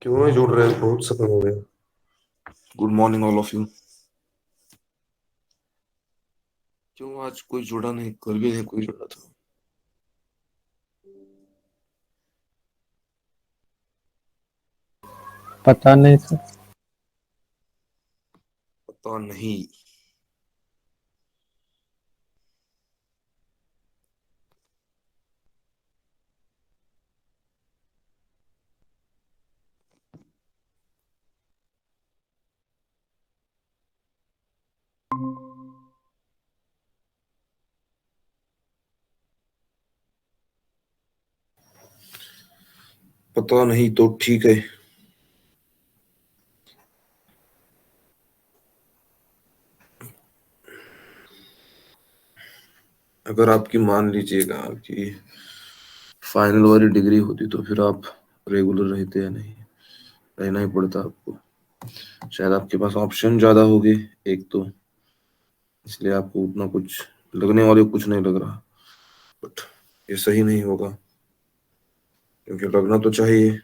क्यों नहीं जुड़ रहे? बहुत समय हो गया। Good morning all of you. क्यों आज कोई जुड़ा नहीं? कल भी नहीं कोई जुड़ा था। पता नहीं सर। पता नहीं। पता नहीं तो ठीक है। अगर आपकी मान लीजिएगा आपकी फाइनल वाली डिग्री होती तो फिर आप रेगुलर रहते या नहीं? रहना ही पड़ता आपको। शायद आपके पास ऑप्शन ज्यादा होंगे एक तो, इसलिए आपको उतना कुछ लगने वाले कुछ नहीं लग रहा। बट ये सही नहीं होगा, क्योंकि लगना तो चाहिए।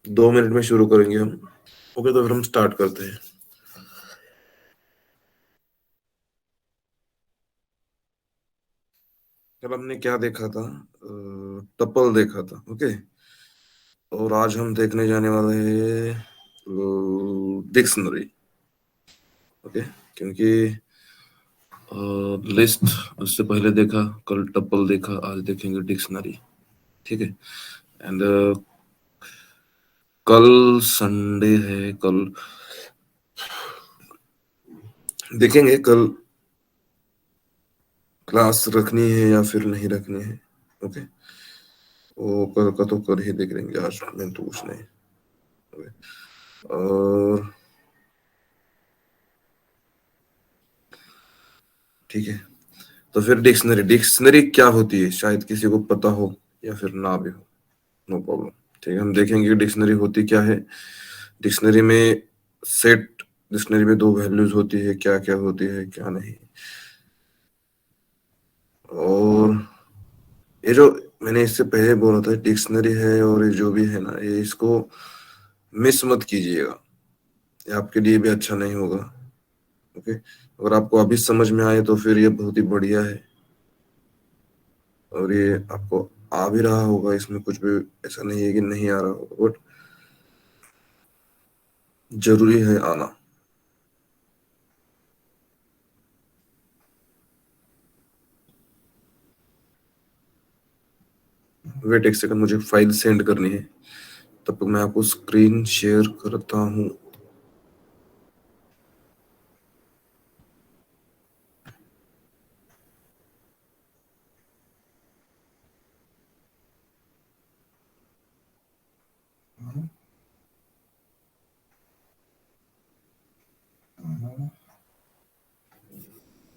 2 मिनट में शुरू करेंगे हम। ओके, तो फिर हम स्टार्ट करते हैं। कल हमने क्या देखा था? टपल देखा था। ओके। और आज हम देखने जाने वाले हैं डिक्शनरी। ओके। क्योंकि लिस्ट उससे पहले देखा, कल टपल देखा, आज देखेंगे डिक्शनरी। ठीक है। एंड कल संडे है। कल देखेंगे कल क्लास रखनी है या फिर नहीं रखनी है। ओके। वो कल का तो कल ही देख लेंगे, आज में तो कुछ नहीं। ओके। और ठीक है, तो फिर डिक्शनरी। डिक्शनरी क्या होती है शायद किसी को पता हो या फिर ना भी हो। No problem. ठीक है, हम देखेंगे कि डिक्शनरी होती क्या है। डिक्शनरी में सेट, डिक्शनरी में दो वैल्यूज होती है, क्या क्या होती है क्या नहीं। और ये जो मैंने इससे पहले बोला था डिक्शनरी है, और ये जो भी है ना, ये इसको मिस मत कीजिएगा। ये आपके लिए भी अच्छा नहीं होगा। ओके। अगर आपको अभी समझ में आए तो फिर ये बहुत ही बढ़िया है। और ये आपको आ भी रहा होगा, इसमें कुछ भी ऐसा नहीं है कि नहीं आ रहा होगा, बट जरूरी है आना। वेट एक सेकंड, मुझे फाइल सेंड करनी है, तब तक मैं आपको स्क्रीन शेयर करता हूँ।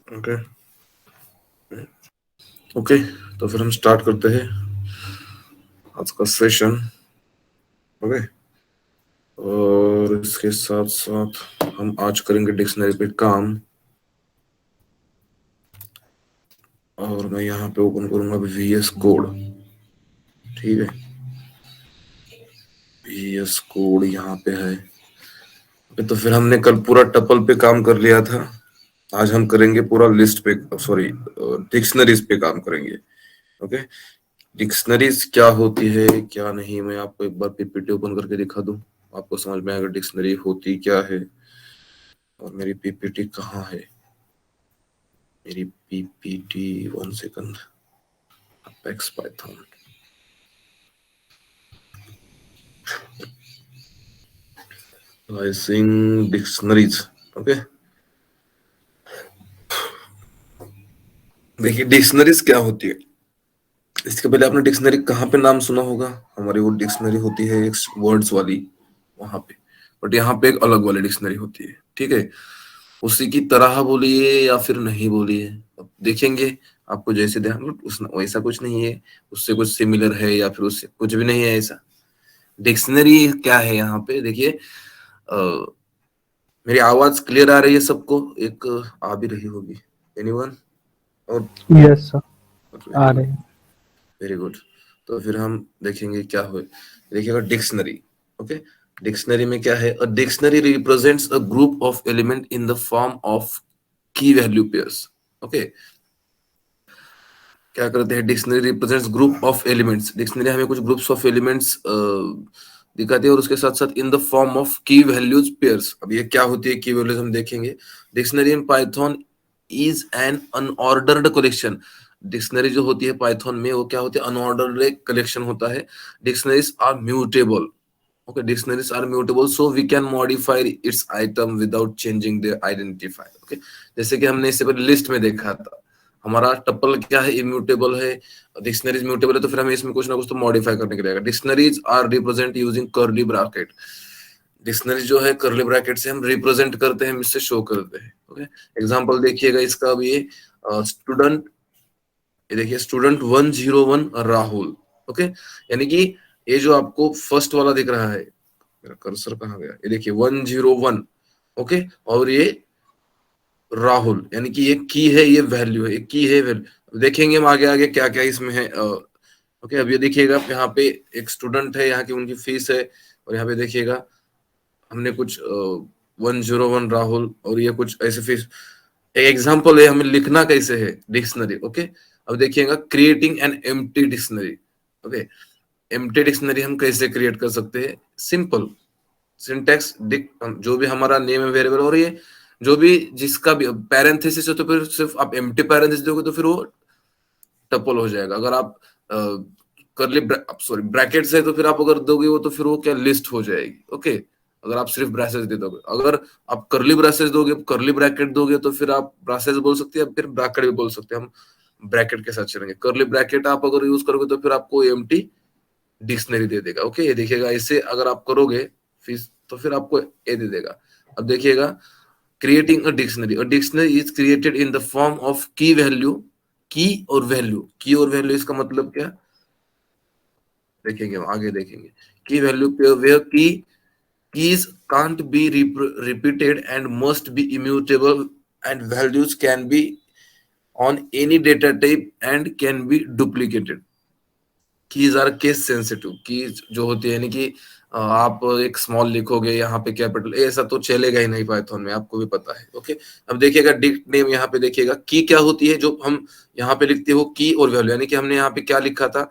ओके। ओके, तो फिर हम स्टार्ट करते हैं आज का सेशन। ओके। और इसके साथ साथ हम आज करेंगे डिक्शनरी पे काम। और मैं यहाँ पे ओपन करूंगा VS कोड। ठीक है, VS कोड यहाँ पे है। ओके, तो फिर हमने कल पूरा टपल पे काम कर लिया था। आज हम करेंगे पूरा लिस्ट पे, सॉरी, डिक्शनरीज पे काम करेंगे। ओके। डिक्शनरीज क्या होती है क्या नहीं, मैं आपको एक बार पीपीटी ओपन करके दिखा दूं, आपको समझ में आएगा डिक्शनरी होती क्या है। और मेरी पीपीटी कहाँ है? मेरी PPT, 1 second. Apex Python slicing dictionaries. Okay. देखिए डिक्शनरीज क्या होती है। इसके पहले आपने डिक्शनरी कहाँ पे नाम सुना होगा? हमारी वो डिक्शनरी होती है एक वर्ड्स वाली, वहां पे। बट यहाँ पे एक अलग वाली डिक्शनरी होती है। ठीक है, उसी की तरह बोलिए या फिर नहीं बोलिए, अब देखेंगे। आपको जैसे ध्यान, उस वैसा कुछ नहीं है, उससे कुछ सिमिलर है या फिर उससे कुछ भी नहीं है ऐसा। डिक्शनरी क्या है यहाँ पे देखिए। मेरी आवाज क्लियर आ रही है सबको? एक आ भी रही होगी। एनीवन? और यस सर। वेरी आ गुड, रहे हैं। Very good. तो फिर हम देखेंगे क्या हो। देखिएगा डिक्शनरी। ओके, डिक्शनरी में क्या है, a dictionary represents a group of element in the form of की वैल्यू पेयर्स। ओके, क्या करते हैं, dictionary represents group of elements, dictionary हमें कुछ ग्रुप्स ऑफ एलिमेंट्स दिखाती है, और उसके साथ साथ इन द फॉर्म ऑफ की वैल्यूज पेयर्स। अब ये क्या होती है की वैल्यूज, हम देखेंगे। Dictionary in Python is an unordered collection. Dictionary जो होती है पाइथन में वो क्या होती है, अनऑर्डर्ड कलेक्शन होता है। Dictionaries are mutable. Okay, dictionaries are mutable so we can modify its item without changing the identifier. Okay, जैसे कि हमने इससे पहले लिस्ट में देखा था, हमारा टपल क्या है, इम्यूटेबल है। डिक्शनरीज म्यूटेबल है, तो फिर हमें इसमें कुछ ना कुछ तो मॉडिफाई करने के रहेगा। Dictionaries are represent using curly bracket. Dictionary जो है कर्ली ब्रैकेट से हम रिप्रेजेंट करते हैं, इससे शो करते हैं। ओके, एग्जांपल देखिएगा इसका। अब ये स्टूडेंट, ये देखिए स्टूडेंट 101 राहुल। ओके, यानी कि ये जो आपको फर्स्ट वाला दिख रहा है, मेरा कर्सर कहाँ गया, ये देखिए 101। ओके, और ये राहुल, यानी कि ये की है, ये वैल्यू है, ये की है वैल्यू। देखेंगे हम आगे आगे क्या क्या इसमें है। ओके, अब ये देखिएगा यहाँ पे एक स्टूडेंट है, यहाँ की उनकी फीस है, और यहाँ पे देखिएगा हमने कुछ 101 राहुल, और ये कुछ ऐसे फीस। एक एग्जांपल है, हमें लिखना कैसे है डिक्शनरी। ओके, अब देखिएगा creating an empty dictionary. Okay, empty dictionary हम कैसे क्रिएट कर सकते हैं, सिंपल सिंटेक्स डिक, जो भी हमारा नेम है वेरिएबल, और ये जो भी जिसका भी पैरेंथेसिस है, तो फिर सिर्फ आप एम्प्टी पैरेंथेसिस दोगे तो फिर वो टपल हो जाएगा। अगर आप करली सॉरी ब्रैकेट्स है, तो फिर आप अगर दोगे वो, तो फिर वो क्या लिस्ट हो जाएगी। ओके, अगर आप सिर्फ ब्रैसेस दे दोगे, अगर आप करली ब्रैसेस दोगे, करली ब्रैकेट दोगे, तो फिर आप ब्रैसेस बोल सकते हैं, फिर ब्रैकेट भी बोल सकते हैं। हम ब्रैकेट के साथ चलेंगे। करली ब्रैकेट आप अगर यूज करोगे तो फिर आपको एम्प्टी डिक्शनरी दे देगा। ओके, ये देखिएगा, इसे अगर आप करोगे फिर, तो फिर आपको ए दे देगा। अब देखिएगा, creating a dictionary, a dictionary is created in the form of की वैल्यू। की और वैल्यू, की और वैल्यू इसका मतलब क्या, देखेंगे हम आगे देखेंगे। की वैल्यू पे वेयर की keys can't be repeated and must be immutable, and values can be on any data type and can be duplicated. Keys are case sensitive. Keys जो होती है, यानी कि आप एक स्मॉल लिखोगे यहाँ पे कैपिटल, ऐसा तो चलेगा ही नहीं पाइथन में, आपको भी पता है। ओके, अब देखिएगा डिक्ट नेम, यहाँ पे देखिएगा की क्या होती है, जो हम यहाँ पे लिखते हो की और वैल्यू, यानी कि हमने यहाँ पे क्या लिखा था,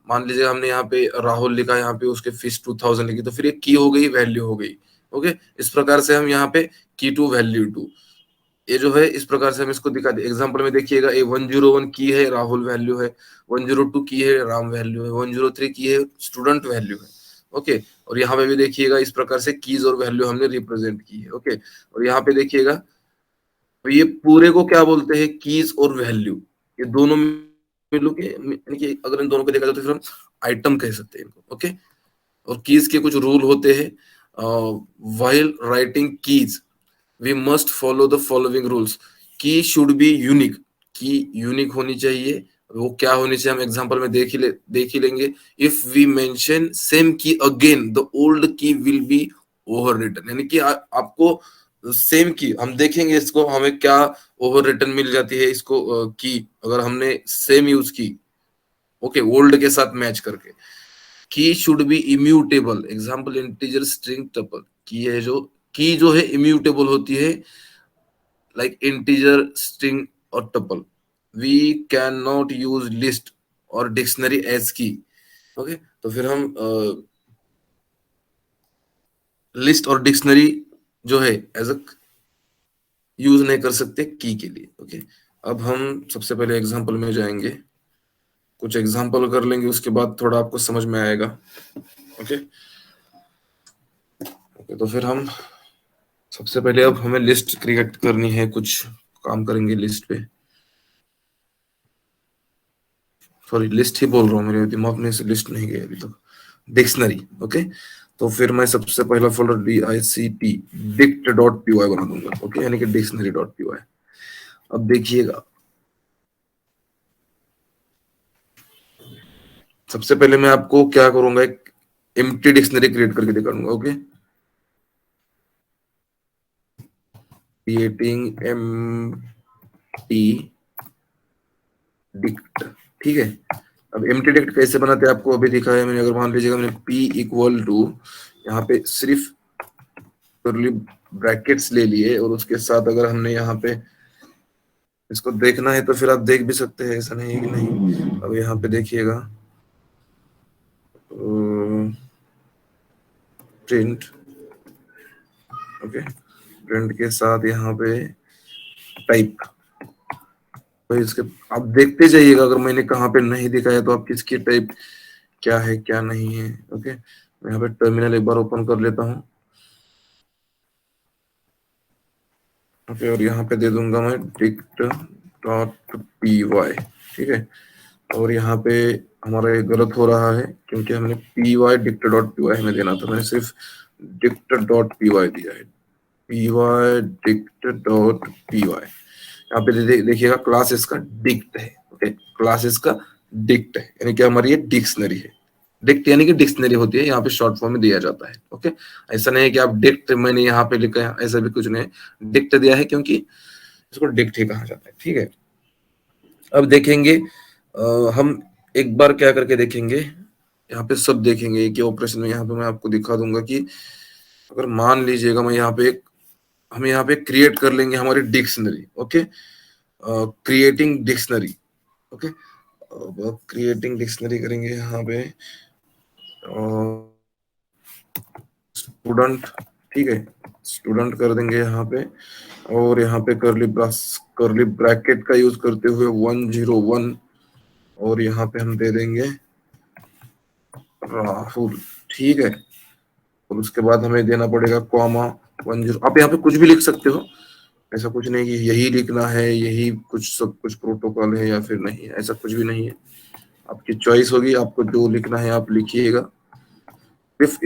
मान लीजिए हमने यहाँ पे राहुल लिखा, यहाँ पे उसके फीस 2000 लिखी, तो फिर ये की हो गई, वैल्यू हो गई। ओके, इस प्रकार से हम यहाँ पे की टू वैल्यू टू, ये जो है इस प्रकार से हम इसको दिखा दे। एग्जाम्पल में देखिएगा, ए 101 की है, राहुल वैल्यू है। 102 की है, राम वैल्यू है। 103 की है, स्टूडेंट वैल्यू है। ओके, और यहाँ पे भी देखिएगा इस प्रकार से कीज और वैल्यू हमने रिप्रेजेंट की है। ओके, और यहाँ पे देखिएगा, तो ये पूरे को क्या बोलते हैं, कीज और वैल्यू। ये दोनों मिलो के, यानी कि अगर इन दोनों को देखा जाए तो फिर हम आइटम कह सकते हैं इनको। ओके, और कीज के कुछ रूल होते हैं। While writing keys we must follow the following rules. Key should be unique, key unique होनी चाहिए। वो क्या होनी चाहिए, हम एग्जांपल में देख ही लेंगे। इफ वी मेंशन सेम की अगेन द ओल्ड की विल बी ओवर रिटन, यानी कि आपको सेम की, हम देखेंगे इसको हमें क्या ओवर रिटन मिल जाती है इसको, की अगर हमने सेम यूज की, ओके, ओल्ड के साथ मैच करके। की should B immutable, example integer string tuple. की जो है इम्यूटेबल होती है, like integer string or tuple. We cannot use list और डिक्शनरी एज की। ओके, तो फिर हम लिस्ट और डिक्शनरी जो है एज अ यूज नहीं कर सकते की के लिए। ओके, अब हम सबसे पहले एग्जांपल में जाएंगे, कुछ एग्जांपल कर लेंगे, उसके बाद थोड़ा आपको समझ में आएगा। ओके, ओके, तो फिर हम सबसे पहले, अब हमें लिस्ट क्रिएट करनी है, कुछ काम करेंगे लिस्ट पे। सॉरी, लिस्ट ही बोल रहा हूँ, मेरे दिमाग में से लिस्ट नहीं गई अभी तक। डिक्शनरी। ओके, तो फिर मैं सबसे पहला folder DICT dict dot P Y बना दूंगा। ओके, यानी कि डिक्शनरी डॉट पी वाई। अब देखिएगा, सबसे पहले मैं आपको क्या करूंगा, एक एम्प्टी डिक्शनरी क्रिएट करके दिखाऊंगा। ओके, क्रिएटिंग एम्प्टी डिक्ट, ठीक है। अब एम्प्टी डिक्ट कैसे बनाते हैं आपको अभी दिखाया मैंने। अगर मान लीजिएगा मैंने p इक्वल टू यहाँ पे सिर्फ करली ब्रैकेट्स ले लिए और उसके साथ अगर हमने यहाँ पे इसको देखना है तो फिर आप देख भी सकते हैं, ऐसा नहीं है कि नहीं। अब यहाँ पे देखिएगा प्रिंट, ओके, प्रिंट के साथ यहाँ पे टाइप, तो इसके आप देखते जाइएगा। अगर मैंने कहाँ पे नहीं दिखाया तो आप किसकी टाइप क्या है क्या नहीं है। ओके, मैं यहाँ पे टर्मिनल एक बार ओपन कर लेता हूँ। ओके, और यहाँ पे दे दूंगा मैं डिक्ट डॉट पी वाई, ठीक है। और यहाँ पे हमारा ये गलत हो रहा है क्योंकि हमने P Y dict dot P Y हमें देना था, मैंने सिर्फ डिक्ट डॉट पी वाई दिया है। P Y dict dot P Y, यहाँ पे देखिएगा क्लास इसका डिक्ट है। ओके, क्लास इसका डिक्ट है, यानी कि हमारी ये डिक्शनरी है। डिक्ट यानी कि डिक्शनरी होती है, यहाँ पे शॉर्ट फॉर्म में दिया जाता है। ओके, ऐसा नहीं है कि आप डिक्ट मैंने यहाँ पे लिखा है, ऐसा भी कुछ नहीं। डिक्ट दिया है क्योंकि इसको डिक्ट ही कहा जाता है, ठीक है। अब देखेंगे हम एक बार क्या करके देखेंगे, यहाँ पे सब देखेंगे कि ऑपरेशन में। यहाँ पे मैं आपको दिखा दूंगा कि अगर मान लीजिएगा मैं यहाँ पे हम यहाँ पे क्रिएट कर लेंगे हमारी dictionary. Okay, creating dictionary. Okay, creating dictionary करेंगे यहाँ पे स्टूडेंट, ठीक है, स्टूडेंट कर देंगे यहाँ पे। और यहाँ पे करली ब्रैकेट का यूज करते हुए 101, और यहाँ पे हम दे देंगे राहुल, ठीक है। और उसके बाद हमें देना पड़ेगा कॉमा 10। आप यहाँ पे कुछ भी लिख सकते हो, ऐसा कुछ नहीं कि यही लिखना है, यही कुछ सब कुछ प्रोटोकॉल है या फिर नहीं है, ऐसा कुछ भी नहीं है। आपकी चॉइस होगी, आपको जो लिखना है आप लिखिएगा। सिर्फ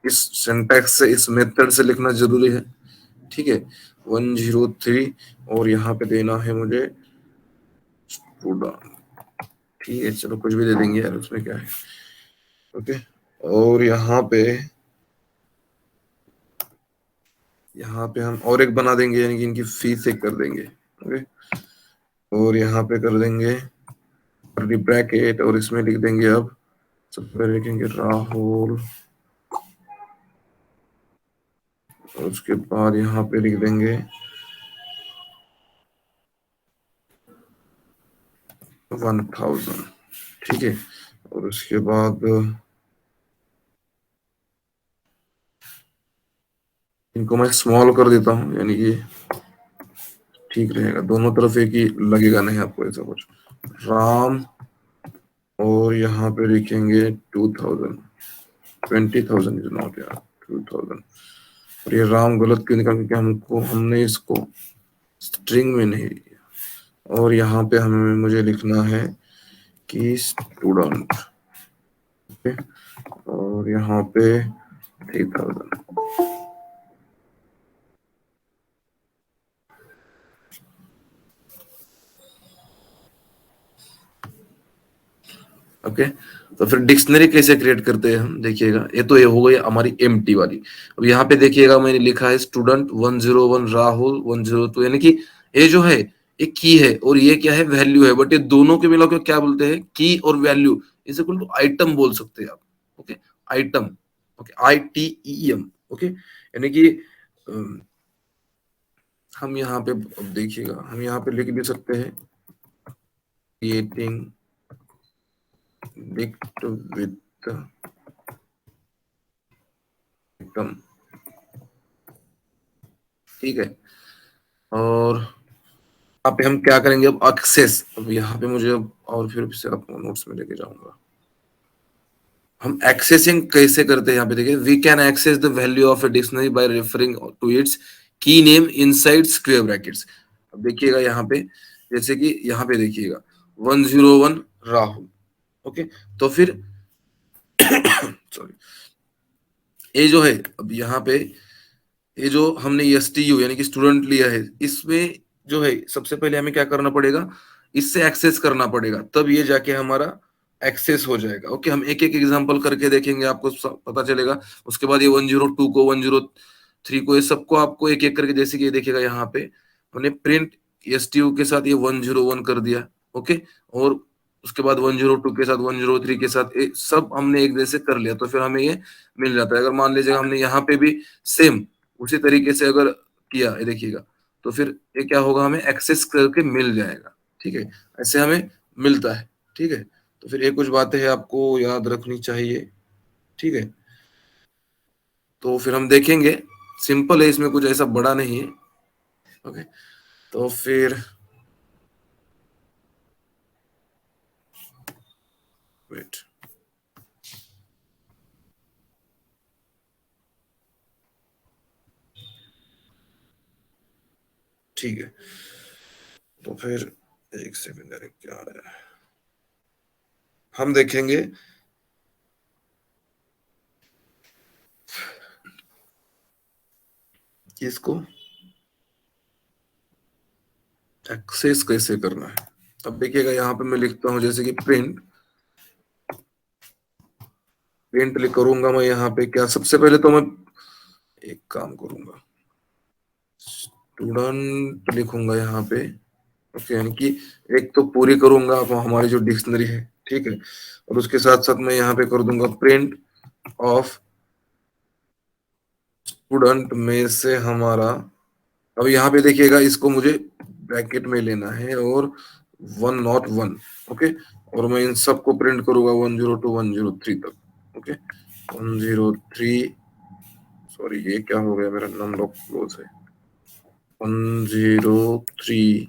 इस सिंटैक्स से, इस मेथड से लिखना जरूरी है, ठीक है। 103, और यहाँ पे देना है मुझे स्टूडेंट, ठीक है। चलो कुछ भी दे देंगे यार, उसमें क्या है। ओके, और यहाँ पे हम और एक बना देंगे, यानी कि इनकी फीस एक कर देंगे। ओके, और यहाँ पे कर देंगे ब्रैकेट, और इसमें लिख देंगे अब सब पे लिखेंगे राहुल, और उसके बाद यहाँ पे लिख देंगे 1000, ठीक है। और उसके बाद इनको मैं स्मॉल कर देता हूँ, यानी कि ठीक रहेगा, दोनों तरफ एक ही लगेगा नहीं आपको ऐसा कुछ। राम, और यहाँ पे लिखेंगे 2000, 20,000 इज नॉट यार, 2000। और ये राम गलत क्यों निकाल, क्योंकि हमने इसको स्ट्रिंग में नहीं लिया। और यहाँ पे मुझे लिखना है कि स्टूडेंट, ओके, और यहाँ पे 3000। ओके, तो फिर डिक्शनरी कैसे क्रिएट करते हैं हम, देखिएगा। ये हो गई हमारी एम्प्टी वाली। अब यहाँ पे देखिएगा मैंने लिखा है स्टूडेंट 101 राहुल 102, यानी कि ये जो है ये की है और ये क्या है, वैल्यू है। बट ये दोनों के मिला के क्या बोलते हैं, की और value is equal to item बोल सकते हैं आप। Okay, item, okay, ITEM, okay, यानी कि हम यहाँ पे अब देखिएगा, हम यहाँ पे लिख भी सकते हैं क्रिएटिंग डिक्ट विद आइटम, ठीक है। और यहाँ पे हम क्या करेंगे अब, एक्सेस। अब यहाँ पे मुझे और फिर से आपको नोट्स में लेके जाऊंगा। हम एक्सेसिंग कैसे करते हैं, यहाँ पे देखिए, we can access the value of a dictionary by referring to its key name inside square brackets. अब देखिएगा यहाँ पे, जैसे कि यहाँ पे देखिएगा 101 राहुल, ओके, तो फिर सॉरी, ये जो है अब यहाँ पे ये जो हमने STU यानी कि स्टूडेंट लिया है, इसमें जो है सबसे पहले हमें क्या करना पड़ेगा, इससे एक्सेस करना पड़ेगा, तब ये जाके हमारा एक्सेस हो जाएगा। ओके, हम एक एक एग्जांपल करके देखेंगे, आपको पता चलेगा। उसके बाद ये 102 को 103 को, ये सबको आपको एक एक करके, जैसे कि ये देखिएगा यहाँ पे हमने प्रिंट STU के साथ ये 101 कर दिया। ओके, और उसके बाद 102 के साथ 103 के साथ सब हमने एक जैसे कर लिया तो फिर हमें ये मिल जाता है। अगर मान लीजिए हमने यहाँ पे भी सेम उसी तरीके से अगर किया, ये देखिएगा, तो फिर ये क्या होगा, हमें एक्सेस करके मिल जाएगा। ठीक है, ऐसे हमें मिलता है। ठीक है, तो फिर ये कुछ बातें हैं आपको याद रखनी चाहिए। ठीक है, तो फिर हम देखेंगे, सिंपल है, इसमें कुछ ऐसा बड़ा नहीं है। ओके, तो फिर वेट, ठीक है, तो फिर एक सेकंड, अरे क्या आ रहा है, हम देखेंगे कि इसको एक्सेस कैसे करना है। अब देखिएगा यहाँ पे मैं लिखता हूँ जैसे कि प्रिंट, करूंगा मैं यहाँ पे क्या, सबसे पहले तो मैं एक काम करूंगा, स्टूडेंट लिखूंगा यहाँ पे। ओके, यानी कि एक तो पूरी करूंगा अब हमारी जो डिक्शनरी है। ठीक है, और उसके साथ साथ मैं यहाँ पे कर दूंगा प्रिंट ऑफ स्टूडेंट में से हमारा, अब यहाँ पे देखिएगा इसको मुझे ब्रैकेट में लेना है और 101। ओके, और मैं इन सबको प्रिंट करूंगा 102 103 तक। ओके, 103, सॉरी ये क्या हो गया, मेरा नम लॉक क्लोज है, 103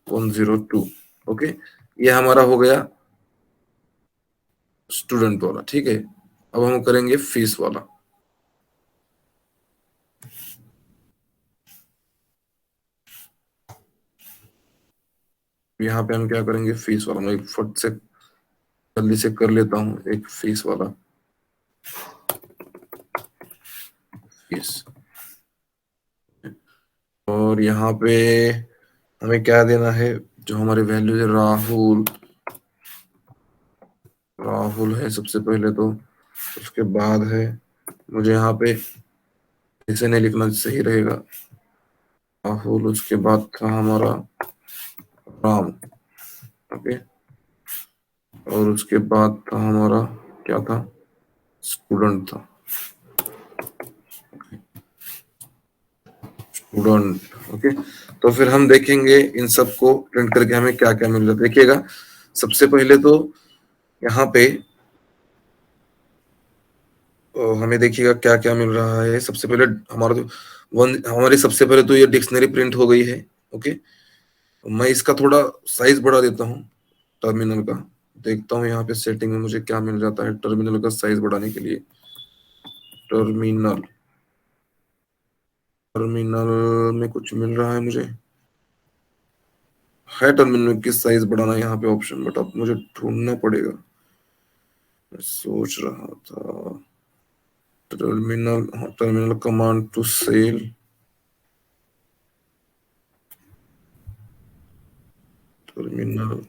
102। ओके, ये हमारा हो गया स्टूडेंट वाला। ठीक है, अब हम करेंगे फीस वाला। यहाँ पे हम क्या करेंगे, फीस वाला, मैं फट से जल्दी से कर लेता हूँ एक फीस वाला, फीस। और यहाँ पे हमें क्या देना है, जो हमारे वैल्यू है, राहुल, राहुल है सबसे पहले तो, उसके बाद है, मुझे यहाँ पे इसे नहीं लिखना सही रहेगा, राहुल, उसके बाद था हमारा राम। ओके, और उसके बाद था हमारा क्या था, स्टूडेंट था, स्टूडेंट। ओके, तो फिर हम देखेंगे इन सबको प्रिंट करके हमें क्या क्या मिल रहा है। देखिएगा, सबसे पहले तो यहाँ पे हमें देखिएगा क्या क्या मिल रहा है। सबसे पहले हमारा तो हमारी सबसे पहले तो ये डिक्शनरी प्रिंट हो गई है। ओके, मैं इसका थोड़ा साइज बढ़ा देता हूँ टर्मिनल का, देखता हूँ यहाँ पे सेटिंग में मुझे क्या मिल जाता है टर्मिनल का साइज बढ़ाने के लिए। टर्मिनल, टर्मिनल में कुछ मिल रहा है मुझे, है टर्मिनल में किस साइज बढ़ाना है यहाँ पे ऑप्शन, बट अब मुझे ढूंढना पड़ेगा, मैं सोच रहा था टर्मिनल, हाँ, terminal command to cell, terminal,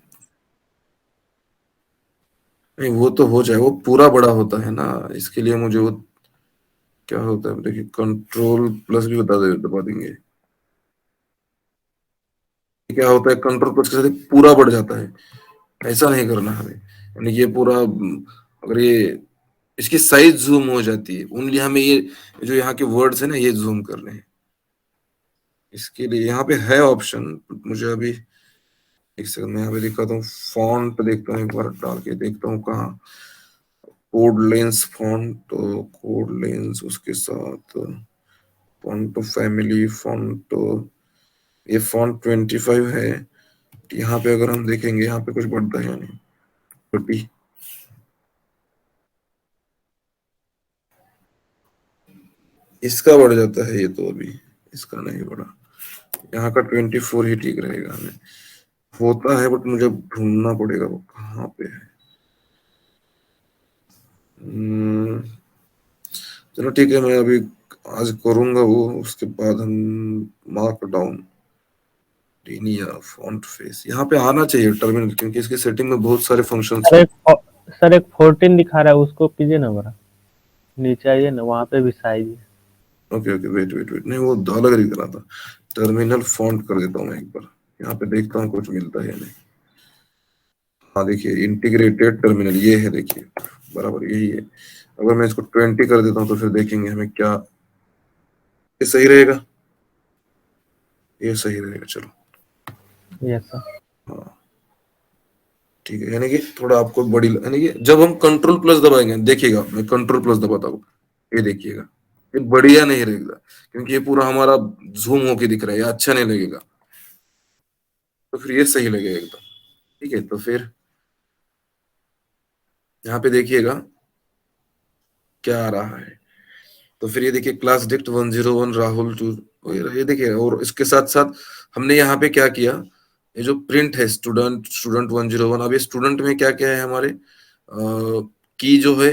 नहीं वो तो हो जाए, वो पूरा बड़ा होता है ना, इसके लिए मुझे वो क्या होता है, देखिए कंट्रोल प्लस भी दबा देंगे, क्या होता है कंट्रोल प्लस के साथ ये पूरा बढ़ जाता है, ऐसा नहीं करना हमें, यानी ये पूरा अगर ये इसकी साइज जूम हो जाती है, ओनली हमें ये जो यहाँ के वर्ड्स है ना ये जूम करने हैं, इसके लिए यहाँ पे है ऑप्शन, मुझे अभी एक सेकंड में यहाँ पे दिखाता हूँ, फॉन्ट देखता हूँ, एक बार डाल के देखता हूँ कहाँ, कोड लेंस फॉन्ट, तो कोड लेंस उसके साथ फॉन्ट फैमिली फॉन्ट, ये फॉन्ट 25 है, यहाँ पे अगर हम देखेंगे यहाँ पे कुछ बढ़ता है या नहीं, 30, इसका बढ़ जाता है ये तो, अभी इसका नहीं बढ़ा, यहाँ का 24 ही ठीक रहेगा, हमें होता है बट मुझे ढूंढना पड़ेगा वो कहाँ पे है। हम्म, चलो ठीक है, मैं अभी आज करूंगा वो, उसके बाद हम mark down linear font face यहाँ पे आना चाहिए टर्मिनल, क्योंकि इसकी सेटिंग में बहुत सारे फंक्शंस सर हैं। एक सर एक 14 दिखा रहा है, उसको कीजिए ना बड़ा, नीचे आइए ना, वहाँ पे भी साइज है। Okay okay, wait wait wait, नहीं वो अलग दिख रहा था, टर्मिनल फॉन्ट कर देता हूँ मैं एक बार, यहाँ पे देखता हूँ कुछ मिलता है या नहीं। हाँ देखिए इंटीग्रेटेड टर्मिनल ये है, देखिए बराबर यही है। अगर मैं इसको 20 कर देता हूँ तो फिर देखेंगे हमें क्या, ये सही रहेगा, ये सही रहेगा, चलो। Yes sir. हाँ ठीक है, यानी कि थोड़ा आपको बड़ी, यानी कि जब हम कंट्रोल प्लस दबाएंगे, देखिएगा मैं कंट्रोल प्लस दबाता हूँ, ये देखिएगा ये बढ़िया नहीं रहेगा, क्योंकि ये पूरा हमारा जूम होके दिख रहा है, ये अच्छा नहीं लगेगा। तो फिर ये सही लगेगा एकदम। ठीक है, तो फिर यहाँ पे देखिएगा क्या आ रहा है। तो फिर ये देखिए क्लास डिक्ट 101 राहुल टू, ये देखिए। और इसके साथ साथ हमने यहाँ पे क्या किया, ये जो प्रिंट है स्टूडेंट स्टूडेंट 101, अब ये स्टूडेंट में क्या क्या है हमारे की जो है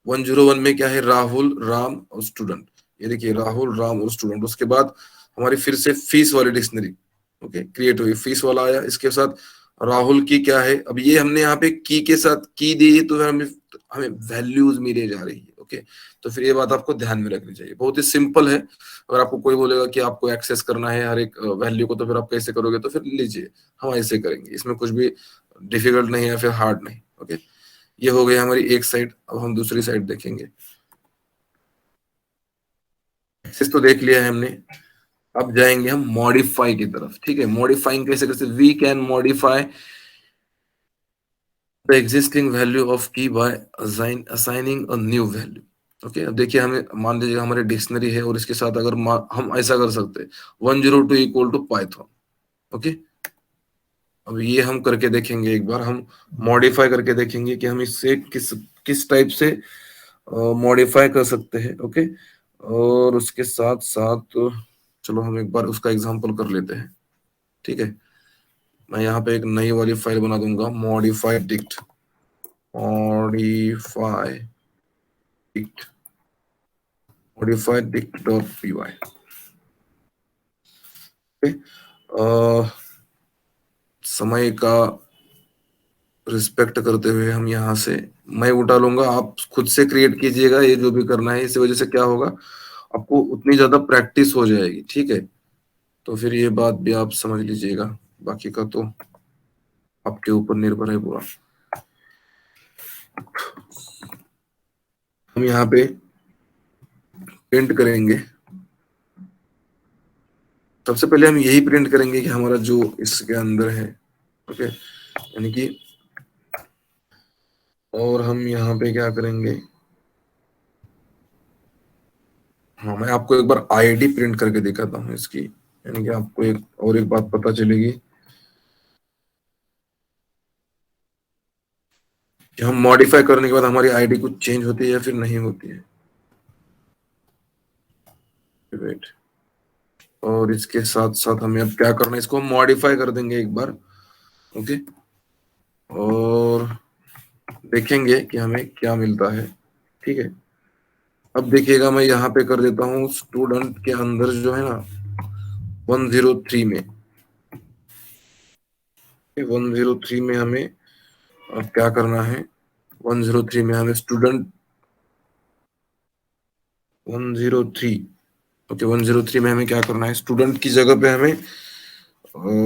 101 में क्या है, राहुल राम और स्टूडेंट। ये देखिए राहुल राम और स्टूडेंट। उसके बाद हमारी फिर से फीस वाली डिक्शनरी ओके क्रिएट हुई, फीस वाला आया। इसके साथ राहुल की क्या है, अब ये हमने यहाँ पे की के साथ की दी है, तो फिर हमें हमें वैल्यूज मिले जा रही है। ओके, तो फिर ये बात आपको ध्यान में रखनी चाहिए, बहुत ही सिंपल है। अगर आपको कोई बोलेगा कि आपको एक्सेस करना है हर एक वैल्यू को, तो फिर आप कैसे करोगे, तो फिर लीजिए हम ऐसे करेंगे, इसमें कुछ भी डिफिकल्ट नहीं है, फिर हार्ड नहीं। ओके, ये हो गई हमारी एक साइड। अब हम दूसरी साइड देखेंगे। एक्सेस तो देख लिया है हमने, अब जाएंगे हम मॉडिफाई की तरफ। ठीक है, मॉडिफाइंग कैसे कैसे, we can modify the existing value of key by assigning a new value. Okay, अब देखिए हमें मान लीजिए हमारी डिक्शनरी है और इसके साथ अगर हम ऐसा कर सकते हैं 102 इक्वल टू पाइथन। ओके, अब ये हम करके देखेंगे, एक बार हम मॉडिफाई करके देखेंगे कि हम इससे किस किस टाइप से मॉडिफाई कर सकते हैं। ओके, और उसके साथ साथ चलो हम एक बार उसका एग्जांपल कर लेते हैं। ठीक है, मैं यहाँ पे एक नई वाली फाइल बना दूंगा, modify dict, modify dict, modify dict dot P Y. समय का रिस्पेक्ट करते हुए हम यहाँ से मैं उठा लूंगा, आप खुद से क्रिएट कीजिएगा ये जो भी करना है। इस वजह से क्या होगा, आपको उतनी ज्यादा प्रैक्टिस हो जाएगी। ठीक है, तो फिर ये बात भी आप समझ लीजिएगा, बाकी का तो आपके ऊपर निर्भर है पूरा। हम यहाँ पे प्रिंट करेंगे, सबसे पहले हम यही प्रिंट करेंगे कि हमारा जो इसके अंदर है। ओके, यानी कि और हम यहाँ पे क्या करेंगे, हाँ मैं आपको एक बार आईडी प्रिंट करके दिखाता हूँ इसकी, यानी कि आपको एक और एक बात पता चलेगी कि हम मॉडिफाई करने के बाद हमारी आईडी कुछ चेंज होती है या फिर नहीं होती है। वेट, और इसके साथ साथ हमें अब क्या करना है, इसको हम मॉडिफाई कर देंगे एक बार। ओके, और देखेंगे कि हमें क्या मिलता है। ठीक है, अब देखिएगा मैं यहाँ पे कर देता हूँ स्टूडेंट के अंदर जो है ना 103 में, 103 में हमें अब क्या करना है, 103 में हमें स्टूडेंट 103, ओके 103 में हमें क्या करना है, स्टूडेंट की जगह पे हमें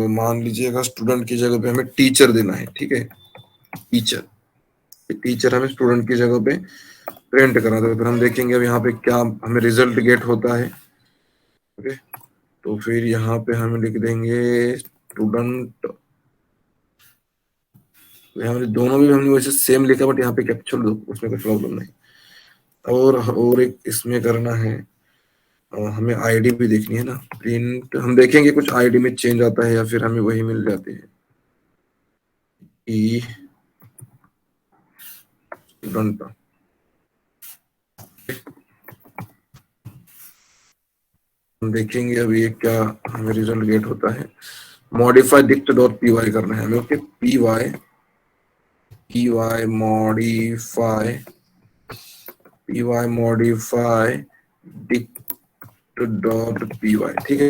मान लीजिएगा स्टूडेंट की जगह पे हमें टीचर देना है। ठीक है, टीचर, टीचर हमें स्टूडेंट की जगह पे प्रिंट करना था। फिर हम देखेंगे अब यहाँ पे क्या हमें रिजल्ट गेट होता है। ओके, तो फिर यहाँ पे हम लिख देंगे स्टूडेंट, हमने दोनों में हमने वैसे सेम लिखा, बट यहाँ पे कैप्चर दो, उसमें कोई प्रॉब्लम नहीं। और एक इसमें करना है, हमें आईडी भी देखनी है ना, प्रिंट हम देखेंगे कुछ आईडी में चेंज आता है या फिर हमें वही मिल जाती है ई स्टूडेंट। हम देखेंगे अभी ये क्या हमें रिजल्ट गेट होता है। Modify dict dot P Y करना है हमें। Okay, P Y modify dict dot P Y. ठीक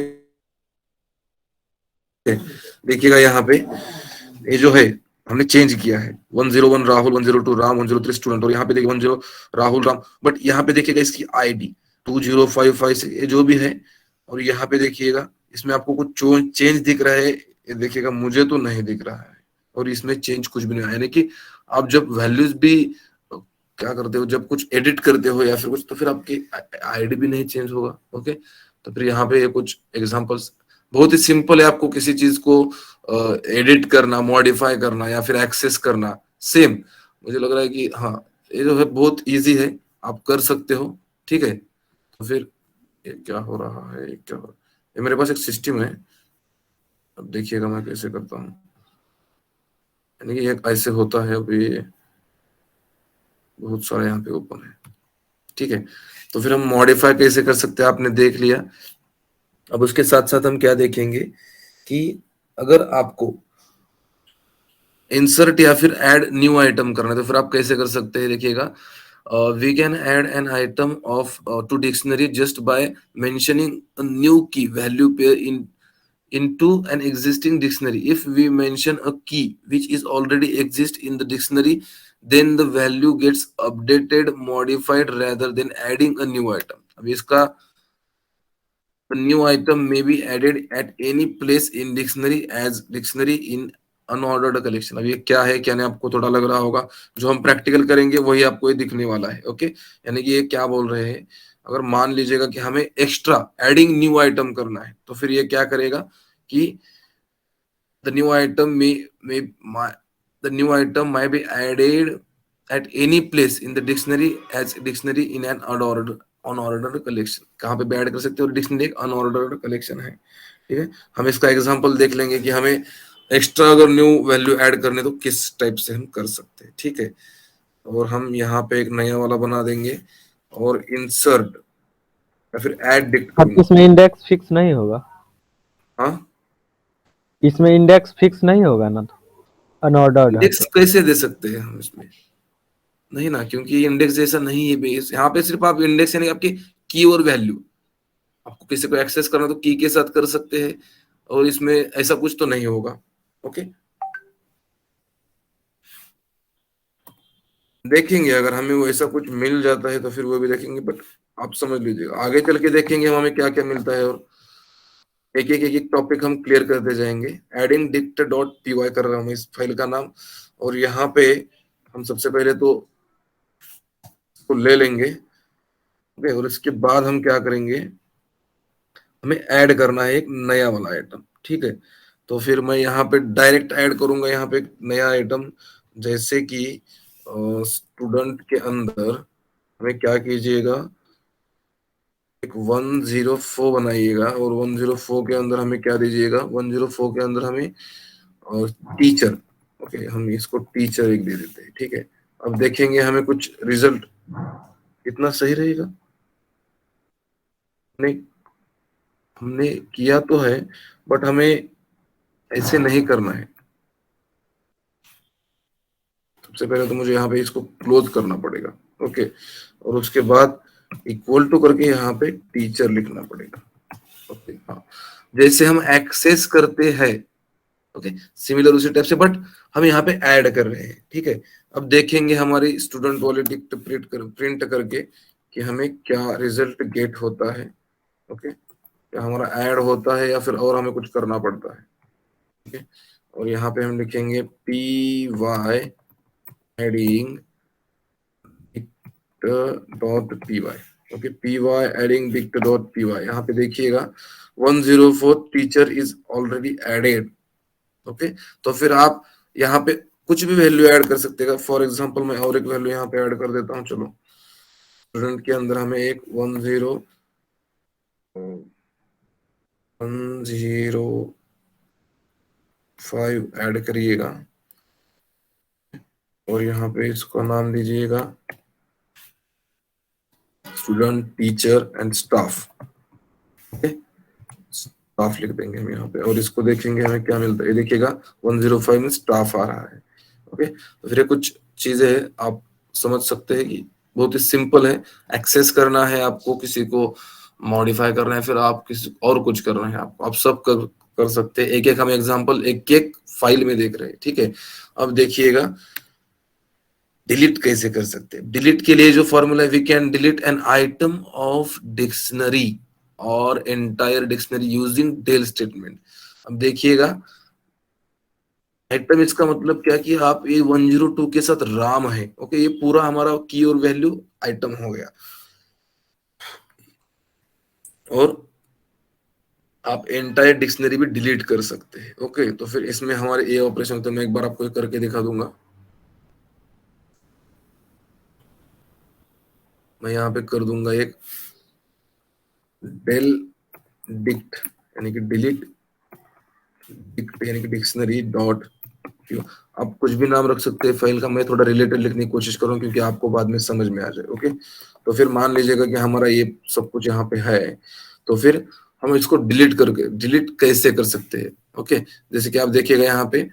है, देखिएगा यहाँ पे ये जो है हमने चेंज किया है 101 राहुल, 102 राम, 103 स्टूडेंट, और यहाँ पे देखिए 10 राहुल राम, बट यहाँ पे देखिएगा इसकी आईडी 2055 से ये जो भी है, और यहाँ पे देखिएगा इसमें आपको कुछ चेंज दिख रहा है, ये देखिएगा मुझे तो नहीं दिख रहा है। और इसमें चेंज कुछ भी नहीं आया। यानी कि आप जब वैल्यूज भी क्या करते हो, जब कुछ एडिट करते हो या फिर कुछ, तो फिर आपकी आईडी भी नहीं चेंज होगा। ओके, तो फिर यहाँ पे कुछ एग्जांपल्स बहुत ही सिंपल है। आपको किसी चीज को एडिट करना, मॉडिफाई करना या फिर एक्सेस करना, सेम मुझे लग रहा है कि हाँ ये जो है बहुत इजी है, आप कर सकते हो। ठीक है, तो फिर ये क्या हो रहा है, ये क्या हो रहा है, ये मेरे पास एक सिस्टम है। अब देखिएगा मैं कैसे करता हूँ। यानी कि एक ऐसे होता है, अभी बहुत सारे यहाँ पे ओपन है। ठीक है, तो फिर हम मॉडिफाई कैसे कर सकते हैं आपने देख लिया। अब उसके साथ साथ हम क्या देखेंगे कि अगर आपको इंसर्ट या फिर ऐड न्यू आइटम करना है तो फिर आप कैसे कर सकते हैं, देखिएगा। We can add an item of to dictionary just by mentioning a new key value pair in into an existing dictionary. If we mention a key which is already exist in the dictionary, then the value gets updated, modified rather than adding a new item. अब इसका the new item may be added at any place in dictionary as dictionary in unordered collection. अब ये क्या है क्या नहीं आपको थोड़ा लग रहा होगा, जो हम प्रैक्टिकल करेंगे वही आपको ये दिखने वाला है। ओके, यानी कि ये क्या बोल रहे हैं, अगर मान लीजिएगा कि हमें एक्स्ट्रा एडिंग न्यू आइटम करना है तो फिर ये क्या करेगा कि the new item the new item might be added at any place in the dictionary as dictionary in an unordered collection. कहाँ पे भी ऐड कर सकते हो, डिक्शनरी एक अनऑर्डर्ड कलेक्शन है। ठीक है, हम इसका एग्जांपल देख लेंगे कि हमें एक्स्ट्रा अगर न्यू वैल्यू ऐड करने तो किस टाइप से हम कर सकते हैं। ठीक है, और हम यहाँ पे एक नया वाला बना देंगे और इंसर्ट या फिर ऐड डिक्ट अब करूंगा। इसमें इंडेक्स फिक्स नहीं होगा? हाँ, इसमें इंडेक्स फिक्स नहीं होगा ना, तो अनऑर्डर्ड है इंडेक्स तो। कैसे दे सकते हैं हम इसमें, नहीं ना, क्योंकि इंडेक्स जैसा नहीं है बेस। यहाँ पे सिर्फ आप इंडेक्स यानी आपकी की और वैल्यू, आपको किसी को एक्सेस करना तो की के साथ कर सकते हैं, और इसमें ऐसा कुछ तो नहीं होगा। ओके, देखेंगे अगर हमें वो ऐसा कुछ मिल जाता है तो फिर वो भी देखेंगे, बट आप समझ लीजिएगा आगे चल के देखेंगे हम हमें क्या क्या मिलता है, और एक टॉपिक हम क्लियर करते जाएंगे। Adding dict dot P Y कर रहा हूँ इस फाइल का नाम, और यहाँ पे हम सबसे पहले तो इसको ले लेंगे। ओके, और इसके बाद हम क्या करेंगे, हमें ऐड करना है एक नया वाला आइटम। ठीक है, तो फिर मैं यहाँ पे डायरेक्ट ऐड करूंगा यहाँ पे एक नया आइटम, जैसे कि स्टूडेंट के अंदर हमें क्या कीजिएगा, एक 104 बनाइएगा, और 104 के अंदर हमें क्या दीजिएगा, 104 के अंदर हमें टीचर। ओके, हम इसको टीचर एक दे देते हैं। ठीक है, अब देखेंगे हमें कुछ रिजल्ट कितना सही रहेगा। नहीं, हमने किया तो है, बट हमें ऐसे नहीं करना है। सबसे पहले तो मुझे यहाँ पे इसको क्लोज करना पड़ेगा। ओके, और उसके बाद इक्वल टू करके यहाँ पे टीचर लिखना पड़ेगा। ओके, हाँ, जैसे हम एक्सेस करते हैं, ओके, सिमिलर उसी टाइप से, बट हम यहाँ पे ऐड कर रहे हैं। ठीक है, अब देखेंगे हमारी स्टूडेंट वाले डिक्ट प्रिंट करके कि हमें क्या रिजल्ट गेट होता है। ओके, क्या हमारा ऐड होता है या फिर और हमें कुछ करना पड़ता है। ठीक है, और यहाँ पे हम लिखेंगे P Y adding dot P Y. Okay, P Y adding dict dot P Y, यहाँ पे देखिएगा 104 teacher is already added. Okay, तो फिर आप यहाँ पे कुछ भी वैल्यू ऐड कर सकते हैं। फॉर एग्जांपल मैं और एक वैल्यू यहाँ पे ऐड कर देता हूँ। चलो, स्टूडेंट के अंदर हमें एक 105 ऐड करिएगा, और यहाँ पे इसको नाम दीजिएगा student teacher and staff. Okay, staff लिख देंगे हम यहाँ पे, और इसको देखेंगे हमें क्या मिलता है। ये देखिएगा 105 में स्टाफ आ रहा है। ओके, तो फिर कुछ चीजें आप समझ सकते हैं कि बहुत ही सिंपल है। एक्सेस करना है आपको, किसी को मॉडिफाई करना है, फिर आप किसी और कुछ करना है, आप सब कर सकते हैं। एक एक हम एग्जांपल एक एक फाइल में देख रहे हैं। ठीक है, अब देखिएगा डिलीट कैसे कर सकते हैं। डिलीट के लिए जो फॉर्मूला है, we can delete an item of dictionary और entire dictionary using del statement. अब देखिएगा आइटम इसका मतलब क्या कि आप ये 102 के साथ राम है। ओके, ये पूरा हमारा की और वैल्यू आइटम हो गया। और आप एंटायर डिक्शनरी भी डिलीट कर सकते हैं। ओके, तो फिर इसमें हमारे ये ऑपरेशन, तो मैं एक बार आपको ये करके दिखा दूंगा। मैं यहाँ पे कर दूंगा एक डेल डिक्ट, यानी कि डिलीट डिक्ट यानी कि डिक्शनरी डॉट क्यों। आप कुछ भी नाम रख सकते हैं फाइल का। मैं थोड़ा रिलेटेड लिखने की कोशिश करूँ क्योंकि आपको बाद में समझ में आ जाए। ओके, तो फिर मान लीजिएगा कि हमारा ये सब कुछ यहाँ पे है, तो फिर हम इसको डिलीट करके, डिलीट कैसे कर सकते हैं। ओके, जैसे कि आप देखिएगा यहाँ पे,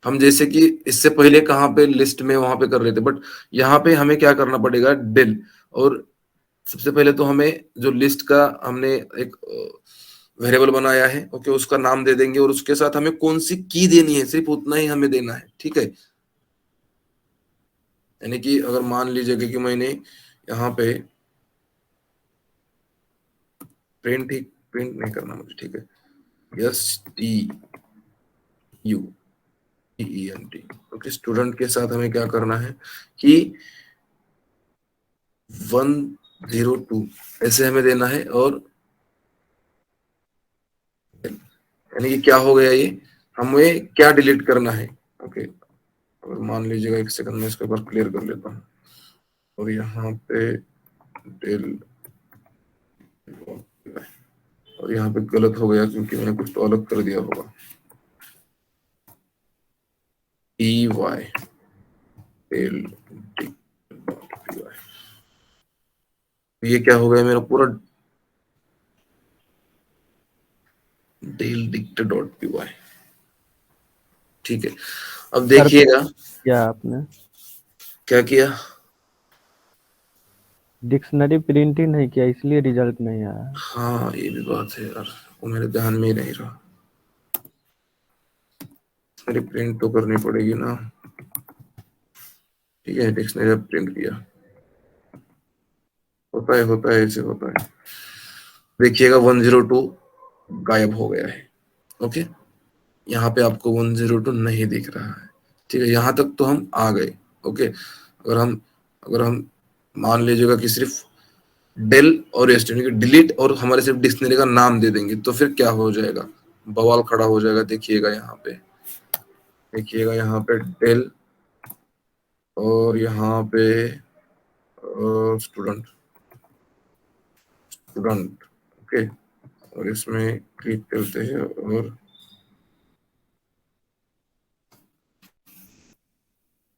हम जैसे कि इससे पहले कहाँ पे लिस्ट में वहां पे कर रहे थे, बट यहाँ पे हमें क्या करना पड़ेगा, डिल। और सबसे पहले तो हमें जो लिस्ट का हमने एक वेरिएबल बनाया है, ओके, उसका नाम दे देंगे और उसके साथ हमें कौन सी की देनी है, सिर्फ उतना ही हमें देना है। ठीक है, यानी कि अगर मान लीजिएगा कि मैंने यहाँ पे प्रिंट ही, प्रिंट नहीं करना मुझे, ठीक है, S T U E N T. Okay, student के साथ हमें क्या करना है कि 102 ऐसे हमें देना है। और यानी कि क्या हो गया ये, हमें क्या डिलीट करना है। ओके, और मान लीजिएगा, एक सेकंड में इसके ऊपर क्लियर कर लेता हूँ। और यहाँ पे डेल, और यहाँ पे गलत हो गया क्योंकि मैंने कुछ तो अलग कर दिया होगा, ई वाई डेल py। ये क्या हो गया मेरा पूरा del dict dot P Y. ठीक है, अब सर देखिएगा क्या आपने क्या किया। डिक्शनरी प्रिंट ही नहीं किया, इसलिए रिजल्ट नहीं आया। हाँ, ये भी बात है यार, वो मेरे ध्यान में ही नहीं रहा। मेरी प्रिंट तो करनी पड़ेगी ना। ठीक है, डिक्शनरी प्रिंट किया, होता है ऐसे होता है। देखिएगा 102 गायब हो गया है। ओके, यहाँ पे आपको 102 नहीं दिख रहा है। ठीक है, यहाँ तक तो हम आ गए। ओके, अगर हम मान लीजिएगा कि सिर्फ डेल और एस टी डिलीट और हमारे सिर्फ डिक्शनरी का नाम दे देंगे, तो फिर क्या हो जाएगा, बवाल खड़ा हो जाएगा। देखिएगा यहाँ पे, देखिएगा यहाँ पे डेल, और यहाँ पे स्टूडेंट, स्टूडेंट। ओके, और इसमें क्लिक करते हैं, और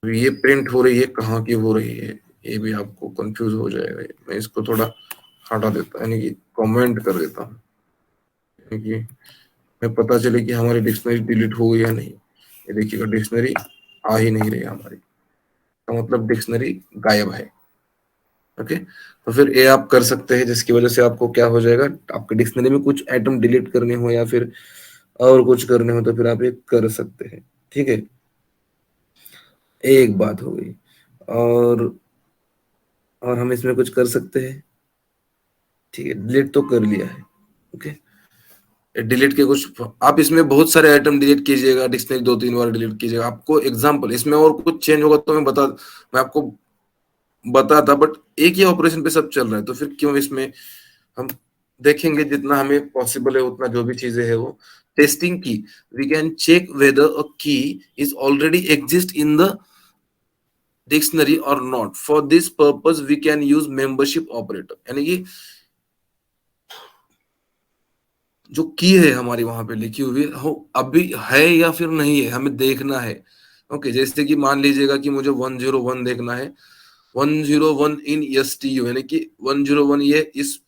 ये प्रिंट हो रही है, कहाँ की हो रही है, ये भी आपको कंफ्यूज हो जाएगा। मैं इसको थोड़ा हटा देता, यानी कि कमेंट कर देता हूँ, यानी कि हमें पता चले कि हमारी डिक्शनरी डिलीट हो गई या नहीं। ये देखिएगा, डिक्शनरी आ ही नहीं रही हमारी, का मतलब डिक्शनरी गायब है। ओके, तो फिर ये आप कर सकते हैं, जिसकी वजह से आपको क्या हो जाएगा, आपके डिक्शनरी में कुछ आइटम डिलीट करने हो या फिर और कुछ करने हो, तो फिर आप ये कर सकते हैं। ठीक है, एक बात हो गई। और हम इसमें कुछ कर सकते हैं। ठीक है, डिलीट तो कर लिया है। ओके, डिलीट के कुछ, आप इसमें बहुत सारे आइटम डिलीट कीजिएगा, डिक्शनरी 2-3 बार डिलीट कीजिएगा। आपको एग्जांपल इसमें और कुछ चेंज होगा तो मैं आपको बताता, बट एक ही ऑपरेशन पे सब चल रहा है, तो फिर क्यों इसमें हम देखेंगे, जितना हमें पॉसिबल है उतना, जो भी चीजें है वो। टेस्टिंग की, we can check whether a key is already exist in the dictionary और not. For this purpose we can use membership operator, यानी कि जो की है हमारी वहां पे लिखी हुई हो, अभी है या फिर नहीं है, हमें देखना है। ओके, जैसे कि मान लीजिएगा कि मुझे 101 देखना है, 101 इन एस टी यू, यानी कि 101 ये इस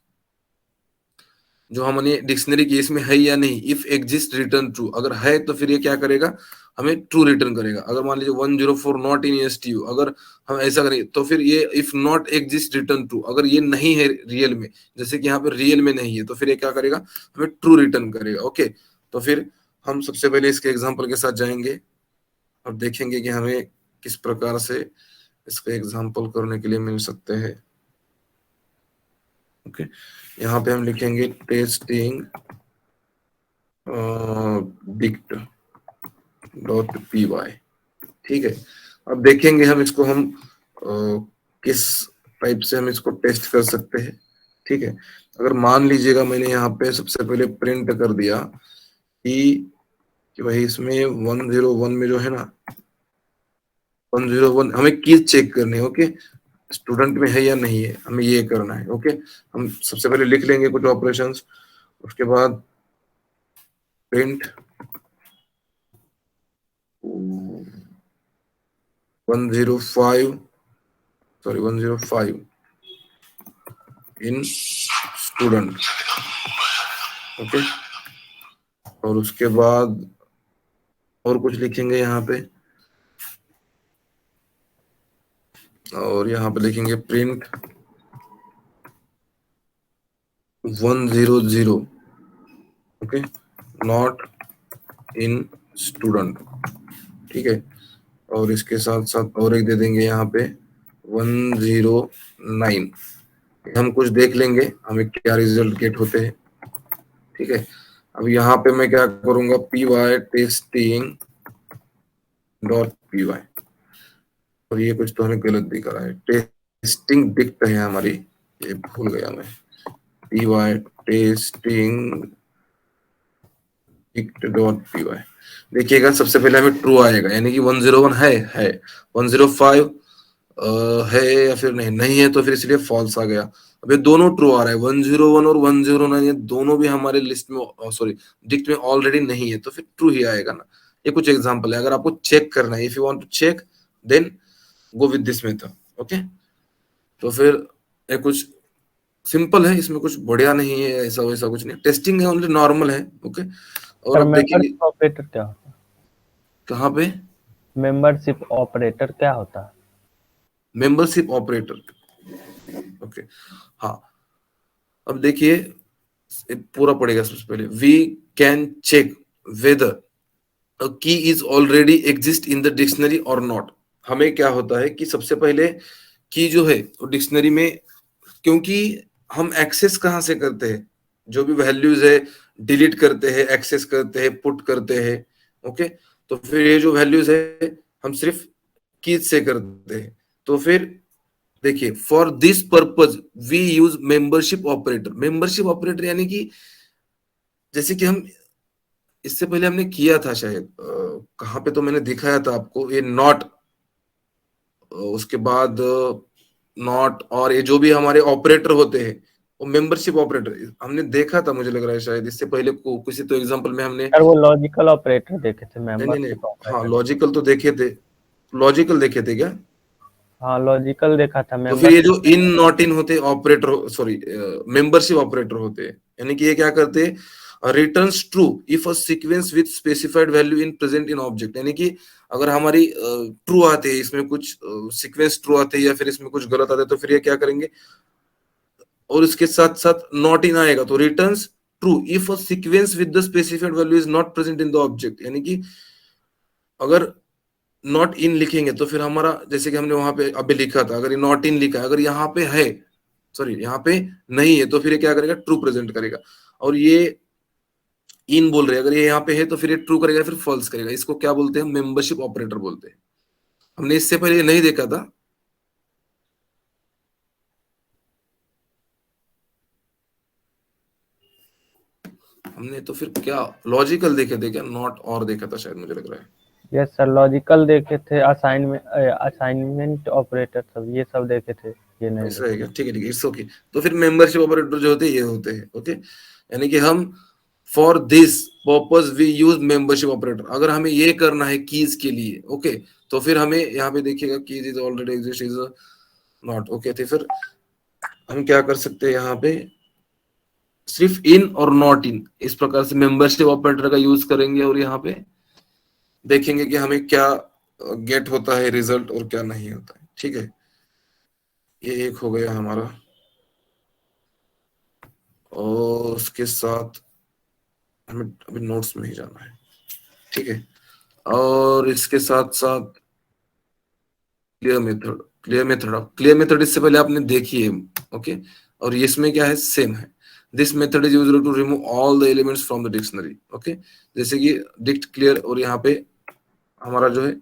जो हमने डिक्शनरी की इसमें है या नहीं। इफ एग्जिस्ट रिटर्न ट्रू, अगर है तो फिर ये क्या करेगा, हमें ट्रू रिटर्न करेगा। अगर मान लीजिए 104 not in S T you, अगर हम ऐसा करेंगे तो फिर ये if not exist return true, अगर ये नहीं है रियल में, जैसे कि यहाँ पे रियल में नहीं है, तो फिर ये क्या करेगा, हमें ट्रू रिटर्न करेगा। ओके, तो फिर हम सबसे पहले इसके एग्जाम्पल के साथ जाएंगे और देखेंगे कि हमें किस प्रकार से इसका एग्जाम्पल करने के लिए मिल सकते हैं। ओके, यहाँ पे हम लिखेंगे testing dict, dot P Y. ठीक है, अब देखेंगे हम इसको, हम किस टाइप से हम इसको टेस्ट कर सकते हैं। ठीक है, अगर मान लीजिएगा मैंने यहाँ पे सबसे पहले प्रिंट कर दिया कि भाई इसमें 101 में जो है ना, 101 हमें कीज चेक करनी है। ओके, स्टूडेंट में है या नहीं है, हमें ये करना है। ओके, हम सबसे पहले लिख लेंगे कुछ ऑपरेशंस, उसके बाद प्रिंट 105 इन स्टूडेंट। ओके, और उसके बाद और कुछ लिखेंगे यहाँ पे, और यहाँ पे लिखेंगे print 100, okay, not in student. ठीक है, और इसके साथ साथ और एक दे देंगे यहाँ पे 109। हम कुछ देख लेंगे हमें क्या रिजल्ट गेट होते हैं। ठीक है, अब यहाँ पे मैं क्या करूंगा, P Y testing dot P Y, और ये कुछ तो हमें गलत दिख रहा है, टेस्टिंग डिक्ट है हमारी, ये भूल गया मैं, P Y testing dict dot P Y. देखिएगा सबसे पहले हमें ट्रू आएगा, यानी कि 101 है 105 है या फिर नहीं है, तो फिर इसलिए फॉल्स आ गया। अब ये दोनों ट्रू आ रहा है, 101 और 109, ये दोनों भी हमारे लिस्ट में, सॉरी डिक्ट में ऑलरेडी नहीं है, तो फिर ट्रू ही आएगा ना। ये कुछ एग्जांपल है, अगर आपको चेक करना है, if you want to check then go with this method. Okay, तो फिर ये कुछ सिंपल है, इसमें कुछ बढ़िया नहीं है, ऐसा वैसा कुछ नहीं, टेस्टिंग है, ओनली नॉर्मल है। ओके, और सर अब देखेंगे मेंबरशिप ऑपरेटर क्या होता है? कहाँ पे मेंबरशिप ऑपरेटर क्या होता है? Membership operator. ओके, हाँ, अब देखिए पूरा पड़ेगा। सबसे पहले we can check whether a key is already exist in the dictionary और नॉट। हमें क्या होता है कि सबसे पहले की जो है वो डिक्शनरी में, क्योंकि हम एक्सेस कहाँ से करते हैं, जो भी वैल्यूज है डिलीट करते हैं, एक्सेस करते हैं, पुट करते हैं। ओके, तो फिर ये जो वैल्यूज है हम सिर्फ कीज से करते हैं। तो फिर देखिए, for this purpose we use membership operator. Membership operator यानी कि जैसे कि हम इससे पहले हमने किया था शायद, कहाँ पे तो मैंने दिखाया था आपको, ये नॉट, उसके बाद नॉट, और ये जो भी हमारे ऑपरेटर होते हैं वो मेंबरशिप ऑपरेटर हमने देखा था, मुझे लग रहा है शायद इससे पहले को किसी तो एग्जांपल में हमने। सर वो लॉजिकल ऑपरेटर देखे थे, नहीं, मेंबरशिप हाँ ऑपरेटर। लॉजिकल तो देखे थे, लॉजिकल देखे थे क्या? हाँ लॉजिकल देखा था, तो फिर ये जो मेंबरशिप। इन नॉट इन होते ऑपरेटर, सॉरी मेंबरशिप ऑपरेटर होते हैं, यानी कि ये क्या करते हैं, returns true if a sequence with specified value in present in object. यानी कि अगर हमारी ट्रू आते हैं, इसमें कुछ सीक्वेंस ट्रू आते हैं या फिर इसमें कुछ गलत आते हैं, तो फिर ये क्या करेंगे, और इसके साथ साथ नॉट इन आएगा तो returns true if a sequence with the specified value is not present in the object. यानी कि अगर नॉट इन लिखेंगे तो फिर हमारा, जैसे कि हमने वहां पे अभी लिखा था, अगर ये नॉट इन लिखा है, अगर यहाँ पे है, सॉरी यहाँ पे नहीं है, तो फिर ये क्या करेगा, ट्रू प्रेजेंट करेगा। और ये इन बोल रहे हैं, अगर ये यहाँ पे है तो फिर ये ट्रू करेगा, फिर फॉल्स करेगा। इसको क्या बोलते हैं, मेंबरशिप ऑपरेटर बोलते हैं। हमने इससे पहले ये नहीं देखा था। हमने तो फिर क्या लॉजिकल देखे थे क्या, नॉट और देखा था शायद, मुझे लग रहा है। यस सर, लॉजिकल देखे थे, असाइनमेंट ऑपरेटर सब ये सब देखे थे, ये नहीं ऐसा है देखे। क्या? ठीक है, इट्स ओके। तो फिर मेंबरशिप ऑपरेटर जो होते हैं ये होते हैं। ओके, यानी कि हम for this purpose we use membership operator, अगर हमें ये करना है कीज के लिए। ओके, तो फिर हमें यहाँ पे देखिएगा keys is already exist is not. Okay, तो फिर हम क्या कर सकते हैं, यहाँ पे सिर्फ इन और नॉट इन, इस प्रकार से मेंबरशिप ऑपरेटर का यूज करेंगे, और यहाँ पे देखेंगे कि हमें क्या गेट होता है रिजल्ट और क्या नहीं होता है। ठीक है, ये एक हो गया हमारा, और उसके साथ हमें अभी नोट्स में ही जाना है। ठीक है, और इसके साथ साथ क्लियर मेथड इससे पहले आपने देखी है। ओके, और इसमें क्या है, सेम है। This method is used to remove all the elements from the dictionary. Okay, जैसे कि डिक्ट क्लियर, और यहाँ पे हमारा जो है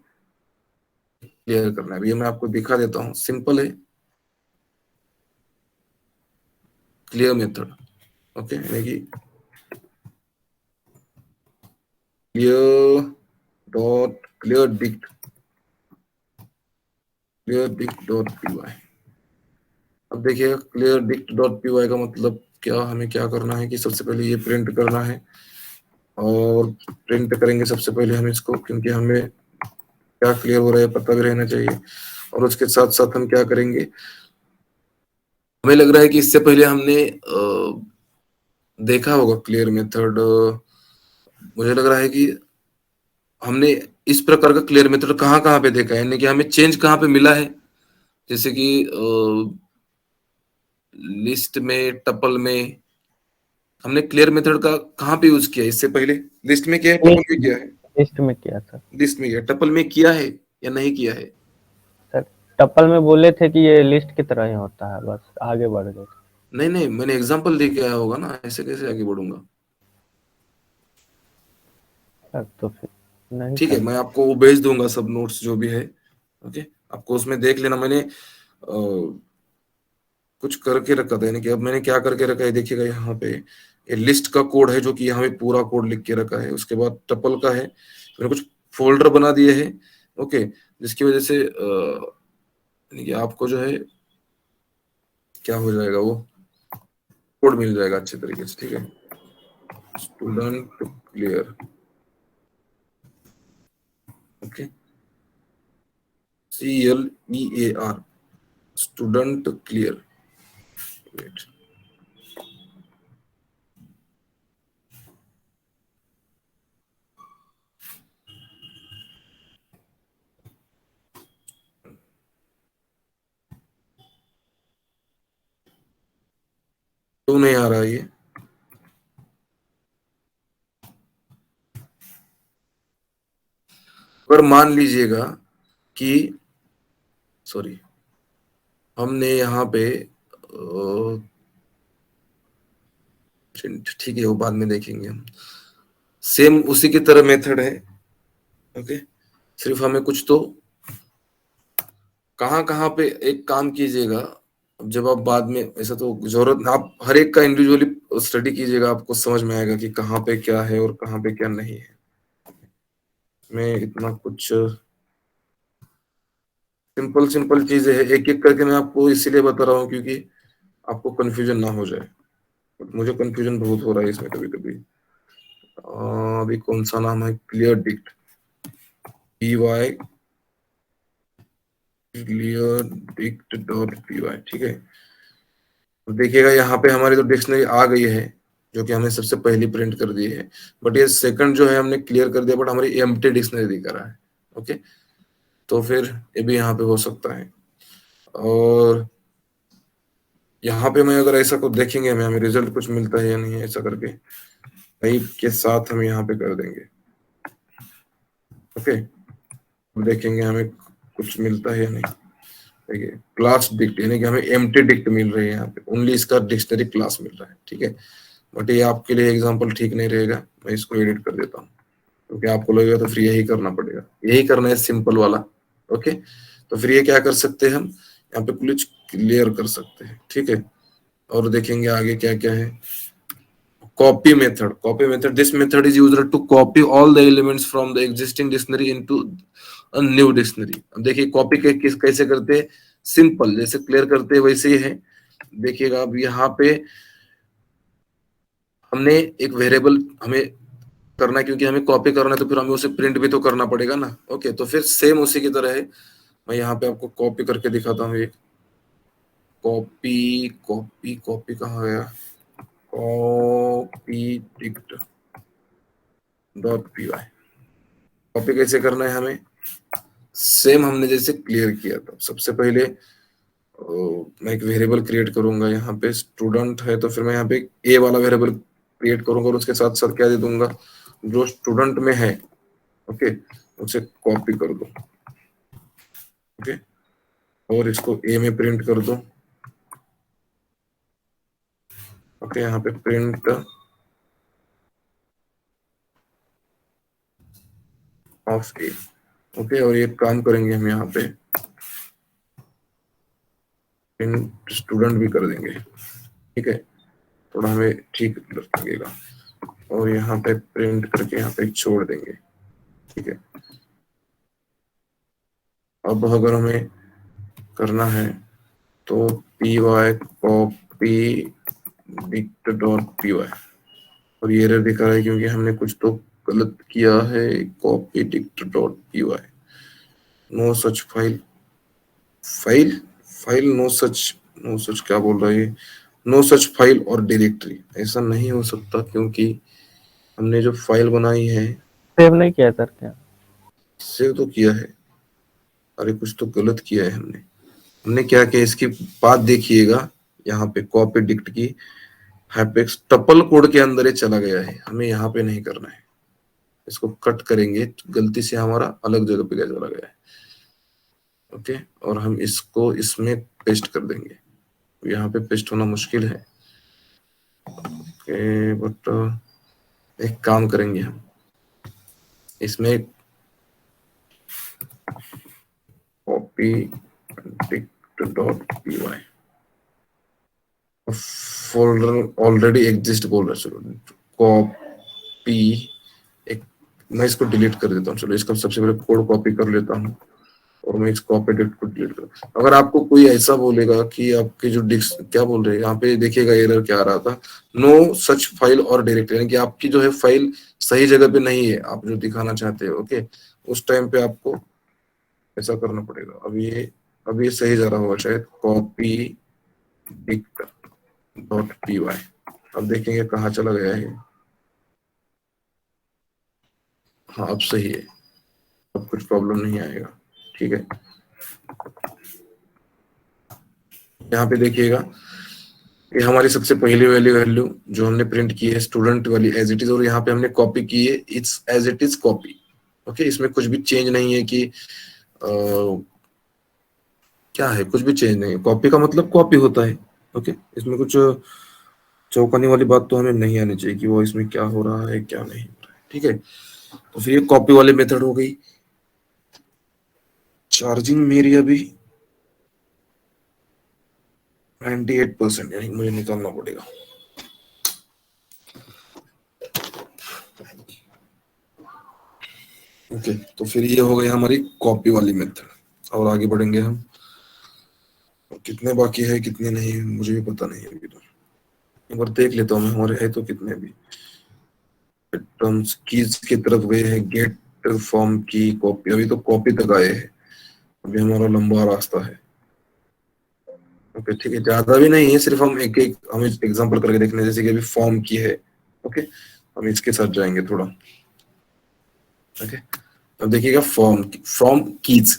क्लियर करना है। अभी मैं आपको दिखा देता हूँ, सिंपल है, क्लियर मेथड। ओके, यानी कि clear dot clear dict dot P Y. अब देखिएगा क्लियर डिक्ट डॉट पीवाई का मतलब क्या, हमें क्या करना है कि सबसे पहले ये प्रिंट करना है, और प्रिंट करेंगे सबसे पहले हम इसको, क्योंकि हमें क्या क्लियर हो रहा है पता भी रहना चाहिए। और उसके साथ साथ हम क्या करेंगे, हमें लग रहा है कि इससे पहले हमने देखा होगा क्लियर मेथड, मुझे लग रहा है कि हमने इस प्रकार का क्लियर मेथड कहाँ कहाँ पे देखा है, यानी कि हमें चेंज कहाँ पे मिला है। जैसे कि लिस्ट में, टपल में हमने क्लियर मेथड का कहाँ पे यूज किया है इससे पहले? लिस्ट में किया है, टपल में किया है? लिस्ट में किया सर। लिस्ट में किया, टपल में किया है या नहीं किया है? सर टप्पल में बोले थे कि ये लिस्ट की तरह ही होता है, बस आगे बढ़ गए। नहीं नहीं, मैंने एग्जांपल दे के आया होगा ना, ऐसे कैसे आगे बढ़ूंगा? सर तो फिर नहीं ठीक है, सर। मैं आपको वो भेज दूंगा सब नोट्स जो भी है। ओके, आपको उसमें देख लेना। मैंने कुछ करके रखा था, यानी कि अब मैंने क्या करके रखा है देखिएगा, यहाँ पे ये लिस्ट का कोड है जो कि यहाँ पे पूरा कोड लिख के रखा है। उसके बाद टपल का है, मैंने कुछ फोल्डर बना दिए हैं। ओके, जिसकी वजह से यानी कि आपको जो है क्या हो जाएगा, वो कोड मिल जाएगा अच्छे तरीके से। ठीक है, student clear. Okay, CLEAR, student clear. Wait, क्यों नहीं आ रहा है ये? अगर मान लीजिएगा कि, सॉरी, हमने यहाँ पे ठीक है, वो बाद में देखेंगे हम। सेम उसी की तरह मेथड है। ओके, सिर्फ हमें कुछ तो कहाँ कहाँ पे एक काम कीजिएगा। अब जब आप बाद में, ऐसा तो जरूरत, आप हर एक का इंडिविजुअली स्टडी कीजिएगा, आपको समझ में आएगा कि कहाँ पे क्या है और कहाँ पे क्या नहीं है। मैं इतना कुछ सिंपल सिंपल चीजें है, एक एक करके मैं आपको इसीलिए बता रहा हूँ क्योंकि आपको कंफ्यूजन ना हो जाए। मुझे कंफ्यूजन बहुत हो रहा है इसमें कभी कभी। अभी कौन सा नाम है, clear dict, PY, clear dict dot PY। ठीक है, तो देखिएगा यहाँ पे हमारी तो डिक्शनरी आ गई है, जो कि हमने सबसे पहली प्रिंट कर दी है। बट ये सेकंड जो है हमने क्लियर कर दिया, बट हमारी एम्प्टी डिक्शनरी दिखा रहा है। ओके, तो फिर ये भी यहाँ पे हो सकता है। और यहाँ पे मैं अगर ऐसा कुछ देखेंगे, हमें हमें रिजल्ट कुछ मिलता है या नहीं है, ऐसा करके वही के साथ हम यहाँ पे कर देंगे। ओके, देखेंगे हमें कुछ मिलता है या नहीं। देखिए, क्लास डिक्ट, यानी कि हमें एम्प्टी डिक्ट मिल रही है यहाँ पे, ओनली इसका डिक्शनरी क्लास मिल रहा है। ठीक है, बट ये आपके लिए एग्जांपल ठीक नहीं रहेगा, मैं इसको एडिट कर देता हूँ, क्योंकि आपको लगेगा तो फिर यही करना पड़ेगा, यही करना है सिंपल वाला। ओके, तो फिर ये क्या कर सकते हैं हम, यहाँ पे कुछ क्लियर कर सकते हैं। ठीक है, और देखेंगे आगे क्या क्या है। Copy method, this method is used to copy all the elements from the existing dictionary into a new dictionary। अब देखिए कॉपी कैसे करते हैं, सिंपल, जैसे क्लियर करते हैं वैसे ही है। देखिएगा अब यहाँ पे हमने एक वेरिएबल हमें करना है, क्योंकि हमें कॉपी करना है तो फिर हमें उसे प्रिंट भी तो करना पड़ेगा ना। ओके, तो फिर सेम उसी की तरह है। मैं यहाँ पे आपको कॉपी करके दिखाता हूँ एक, कॉपी कॉपी कॉपी कहाँ गया, copy dict dot PY। Copy कैसे करना है हमें, सेम हमने जैसे क्लियर किया था। सबसे पहले मैं एक वेरिएबल क्रिएट करूंगा, यहाँ पे स्टूडेंट है तो फिर मैं यहाँ पे ए वाला वेरिएबल क्रिएट करूंगा, और उसके साथ साथ क्या दे दूंगा, जो स्टूडेंट में है। ओके, उसे कॉपी कर दो। ओके, और इसको ए में प्रिंट कर दो। ओके, यहाँ पे प्रिंट ऑफ ए। ओके, और ये काम करेंगे हम यहाँ पे प्रिंट स्टूडेंट भी कर देंगे, ठीक है, थोड़ा हमें ठीक लगेगा। और यहाँ पे प्रिंट करके यहाँ पे छोड़ देंगे, ठीक है। अब अगर हमें करना है तो P Y copy dict dot P Y, और ये एरर दिखा रहा है क्योंकि हमने कुछ तो गलत किया है। Copy dict dot P Y, no such file, file file no such क्या बोल रहा है, नो सच फाइल और डायरेक्टरी, ऐसा नहीं हो सकता क्योंकि हमने जो फाइल बनाई है सेव नहीं किया सर क्या? सेव तो किया है। अरे कुछ तो गलत किया है हमने। हमने क्या किया, इसकी बात देखिएगा, यहाँ पे कॉपी डिक्ट की हैपेक्स टपल कोड के अंदर ही चला गया है, हमें यहाँ पे नहीं करना है। इसको कट करेंगे, गलती से हमारा अलग जगह पे चला गया है। ओके, और हम इसको इसमें पेस्ट कर देंगे, यहाँ पे पेस्ट होना मुश्किल है। ओके, बट एक काम करेंगे हम, इसमें copy dict dot P Y folder already exist बोल रहा है, चलो कॉपी, एक मैं इसको डिलीट कर देता हूँ। चलो इसका सबसे पहले कोड कॉपी कर लेता हूँ और मैं इस कॉपी डिक्ट को डिलीट कर। अगर आपको कोई ऐसा बोलेगा कि आपके जो डिक्स क्या बोल रहे हैं, यहाँ पे देखिएगा एरर क्या आ रहा था, नो सच फाइल और डायरेक्टरी, यानी कि आपकी जो है फाइल सही जगह पे नहीं है, आप जो दिखाना चाहते हो। ओके, उस टाइम पे आपको ऐसा करना पड़ेगा। अब ये सही जा रहा होगा शायद, copy dict dot P Y. अब देखेंगे कहाँ चला गया है। हाँ अब सही है, अब कुछ प्रॉब्लम नहीं आएगा, ठीक है। यहाँ पे देखिएगा, ये हमारी सबसे पहली वाली वैल्यू जो हमने प्रिंट की है स्टूडेंट वाली एज इट इज, और यहाँ पे हमने कॉपी की है it's as it is copy. Okay, इसमें कुछ भी चेंज नहीं है कि क्या है, कुछ भी चेंज नहीं है। कॉपी का मतलब कॉपी होता है। ओके, इसमें कुछ चौंकाने वाली बात तो हमें नहीं आनी चाहिए कि वो इसमें क्या हो रहा है क्या नहीं हो रहा है, ठीक है। तो फिर ये कॉपी वाले मेथड हो गई। चार्जिंग मेरी अभी 98%, यानी मुझे निकालना पड़ेगा। ओके, तो फिर ये हो गई हमारी कॉपी वाली मेथड। और आगे बढ़ेंगे हम, कितने बाकी है कितने नहीं मुझे भी पता नहीं है अभी तो। एक बार देख लेता हूँ मैं, हमारे है तो कितने भी। टर्म्स कीज की तरफ गए हैं, गेट फॉर्म की कॉपी, अभी तो कॉपी तक आए हैं, अभी हमारा लंबा रास्ता है। ओके ठीक है, ज्यादा भी नहीं है, सिर्फ हम एक एक हम एग्जांपल करके देखने, जैसे कि अभी फॉर्म की है। ओके, हम इसके साथ जाएंगे थोड़ा। ओके, अब देखिएगा फॉर्म कीज।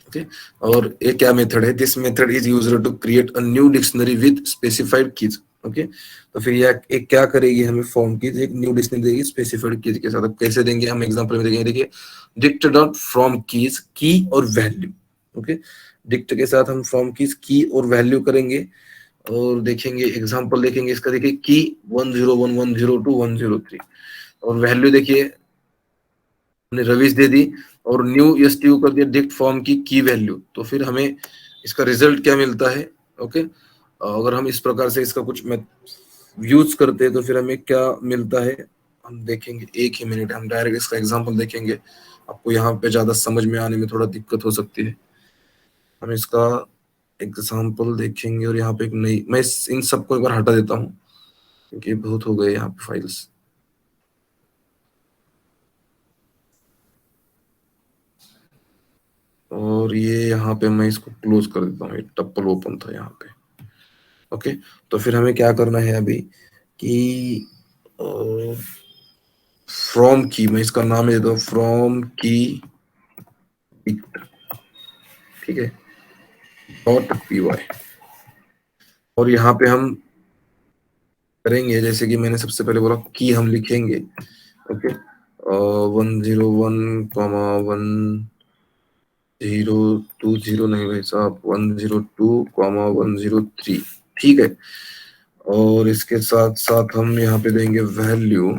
ओके, और ये क्या मेथड है, this method is used to create a new dictionary with specified keys. Okay, तो फिर ये एक क्या करेगी, हमें फॉर्म कीज एक न्यू डिक्शनरी देगी स्पेसिफाइड कीज के साथ। अब कैसे देंगे, हम एग्जांपल में देखेंगे। देखिए, डिक्ट डॉट फ्रॉम कीज की और वैल्यू। ओके, डिक्ट के साथ हम फ्रॉम कीज की और वैल्यू करेंगे, और देखेंगे एग्जांपल देखेंगे इसका। देखिए की 101 102 103, और वैल्यू देखिए हमने रविश दे दी और न्यू एसटीयू कर दिया डिक्ट फॉर्म की वैल्यू। तो फिर हमें इसका रिजल्ट क्या मिलता है। ओके, अगर हम इस प्रकार से इसका कुछ यूज करते हैं तो फिर हमें क्या मिलता है, हम देखेंगे। एक ही मिनट, हम डायरेक्ट इसका एग्जांपल देखेंगे, आपको यहाँ पे ज्यादा समझ में आने में थोड़ा दिक्कत हो सकती है। हम इसका एग्जांपल देखेंगे, और यहाँ पे एक नई, मैं इन सबको एक बार हटा देता हूँ क्योंकि बहुत हो गए यहाँ पे फाइल्स। और ये यहाँ पे मैं इसको क्लोज कर देता हूँ, ये टप्पल ओपन था यहाँ पे। ओके, तो फिर हमें क्या करना है अभी कि फ्रॉम की, मैं इसका नाम देता हूँ फ्रॉम की, ठीक है, डॉट पी वाई। और यहाँ पे हम करेंगे जैसे कि मैंने सबसे पहले बोला, की हम लिखेंगे। ओके, 101 1 020 नहीं भाई साहब, 102 103, ठीक है। और इसके साथ साथ हम यहाँ पे देंगे वैल्यू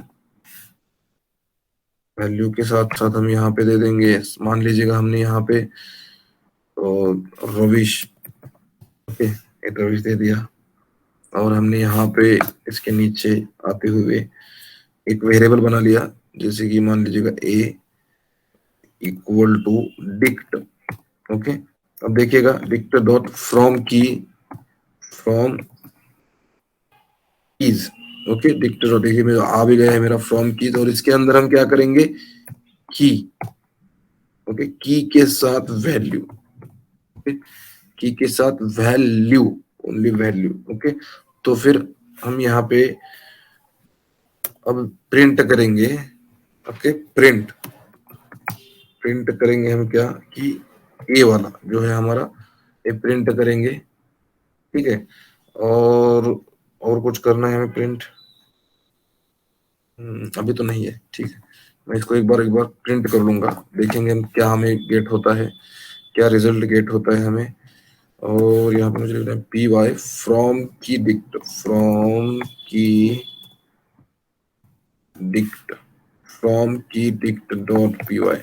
वैल्यू के साथ साथ हम यहाँ पे दे देंगे, मान लीजिएगा हमने यहाँ पे रविश, ओके, एक रविश दे दिया, और हमने यहाँ पे इसके नीचे आते हुए एक वेरिएबल बना लिया, जैसे कि मान लीजिएगा a equal to dict, okay. अब देखिएगा dict dot from keys, okay, dict dot, देखिए मेरा आ भी गया है मेरा फ्रॉम कीज, और इसके अंदर हम क्या करेंगे, की, ओके, की के साथ वैल्यू, ओके, की के साथ वैल्यू, ओनली वैल्यू, ओके। तो फिर हम यहाँ पे अब प्रिंट करेंगे, ओके, प्रिंट करेंगे हम क्या, कि ए वाला जो है हमारा, ये प्रिंट करेंगे, ठीक है। और कुछ करना है हमें प्रिंट, अभी तो नहीं है, ठीक है। मैं इसको एक बार प्रिंट कर लूंगा, देखेंगे हम क्या हमें गेट होता है, क्या रिजल्ट गेट होता है हमें। और यहाँ पे मुझे लिखना है पी वाई फ्रॉम की डिक्ट डॉट पी वाई,